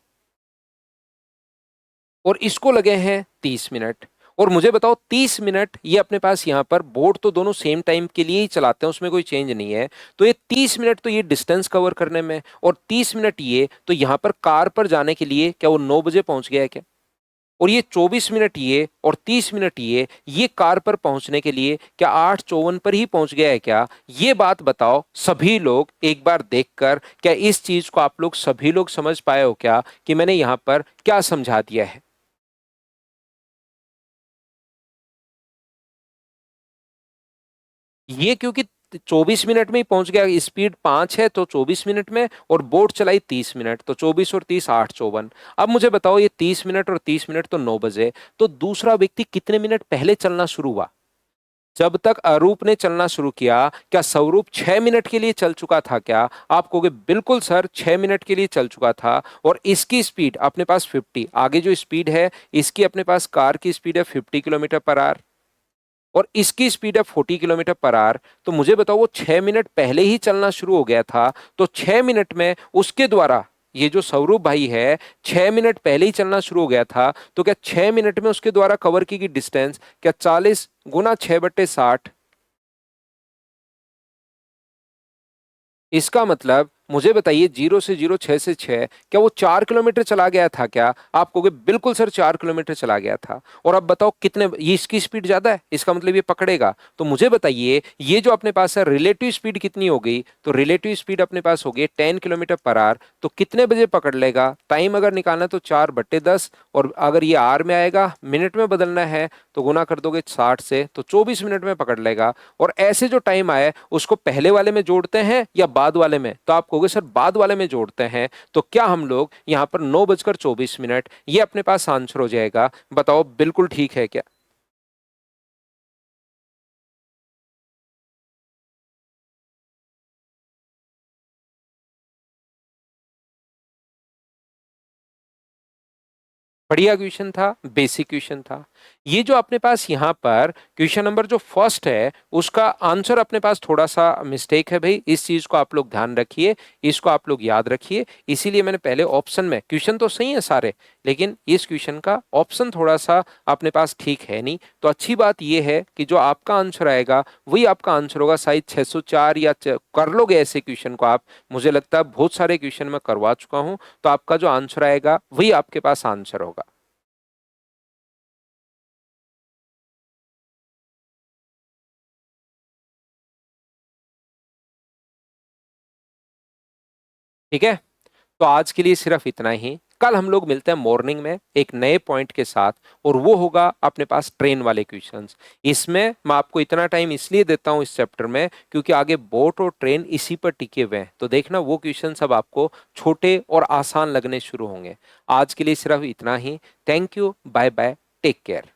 और इसको लगे हैं 30 मिनट। और मुझे बताओ 30 मिनट ये अपने पास यहाँ पर बोट तो दोनों सेम टाइम के लिए ही चलाते हैं, उसमें कोई चेंज नहीं है, तो ये 30 मिनट तो ये डिस्टेंस कवर करने में, और 30 मिनट ये तो यहाँ पर कार पर जाने के लिए, क्या वो 9 बजे पहुंच गया है क्या? और ये 24 मिनट ये और 30 मिनट ये कार पर पहुंचने के लिए क्या 8:54 पर ही पहुंच गया है क्या? ये बात बताओ सभी लोग एक बार देखकर, क्या इस चीज को आप लोग सभी लोग समझ पाए हो क्या कि मैंने यहां पर क्या समझा दिया है? ये क्योंकि 24 मिनट में ही पहुंच गया, स्पीड 5 है तो 24 मिनट में, और बोट चलाई 30 मिनट, तो 24 और 30 8:54। अब मुझे बताओ ये 30 मिनट और 30 मिनट तो 9 बजे, तो दूसरा व्यक्ति कितने मिनट पहले चलना शुरू हुआ? जब तक अरूप ने चलना शुरू किया, क्या स्वरूप 6 मिनट के लिए चल चुका था क्या? आप कहोगे बिल्कुल सर, 6 मिनट के लिए चल चुका था, और इसकी स्पीड अपने पास 50, आगे जो स्पीड है इसकी अपने पास कार की स्पीड है 50 किलोमीटर पर आवर, और इसकी स्पीड है 40 किलोमीटर पर आवर। तो मुझे बताओ वो 6 मिनट पहले ही चलना शुरू हो गया था, तो 6 मिनट में उसके द्वारा, ये जो स्वरूप भाई है 6 मिनट पहले ही चलना शुरू हो गया था, तो क्या 6 मिनट में उसके द्वारा कवर की गई डिस्टेंस क्या 40 गुना 6/60? इसका मतलब मुझे बताइए 0 से 0 6 से 6, क्या वो 4 किलोमीटर चला गया था क्या? आप कहोगे बिल्कुल सर 4 किलोमीटर चला गया था। और अब बताओ कितने, ये इसकी स्पीड ज्यादा है, इसका मतलब ये पकड़ेगा। तो मुझे बताइए ये जो अपने पास है रिलेटिव स्पीड कितनी हो गई? तो रिलेटिव स्पीड अपने पास हो गई 10 किलोमीटर पर आवर, तो कितने बजे पकड़ लेगा? टाइम अगर निकालना तो 4/10, और अगर ये आर में आएगा, मिनट में बदलना है, तो गुना कर दोगे 60 से, तो 24 मिनट में पकड़ लेगा। और ऐसे जो टाइम आए उसको पहले वाले में जोड़ते हैं या बाद वाले में? तो आप कहोगे सर बाद वाले में जोड़ते हैं, तो क्या हम लोग यहाँ पर 9:24 ये अपने पास आंसर हो जाएगा? बताओ बिल्कुल ठीक है क्या? बढ़िया क्वेश्चन था, बेसिक क्वेश्चन था। ये जो अपने पास यहाँ पर क्वेश्चन नंबर जो फर्स्ट है उसका आंसर अपने पास थोड़ा सा मिस्टेक है भाई, इस चीज को आप लोग ध्यान रखिए, इसको आप लोग याद रखिए। इसीलिए मैंने पहले ऑप्शन में, क्वेश्चन तो सही है सारे, लेकिन इस क्वेश्चन का ऑप्शन थोड़ा सा अपने पास ठीक है नहीं। तो अच्छी बात यह है कि जो आपका आंसर आएगा वही आपका आंसर होगा, शायद 604 या कर लोगे ऐसे क्वेश्चन को आप, मुझे लगता है बहुत सारे क्वेश्चन मैं करवा चुका हूं, तो आपका जो आंसर आएगा वही आपके पास आंसर होगा। ठीक है, तो आज के लिए सिर्फ इतना ही। कल हम लोग मिलते हैं मॉर्निंग में एक नए पॉइंट के साथ, और वो होगा अपने पास ट्रेन वाले क्वेश्चंस। इसमें मैं आपको इतना टाइम इसलिए देता हूं इस चैप्टर में क्योंकि आगे बोट और ट्रेन इसी पर टिके हुए हैं, तो देखना वो क्वेश्चन सब आपको छोटे और आसान लगने शुरू होंगे। आज के लिए सिर्फ इतना ही। Thank you, bye bye, take care.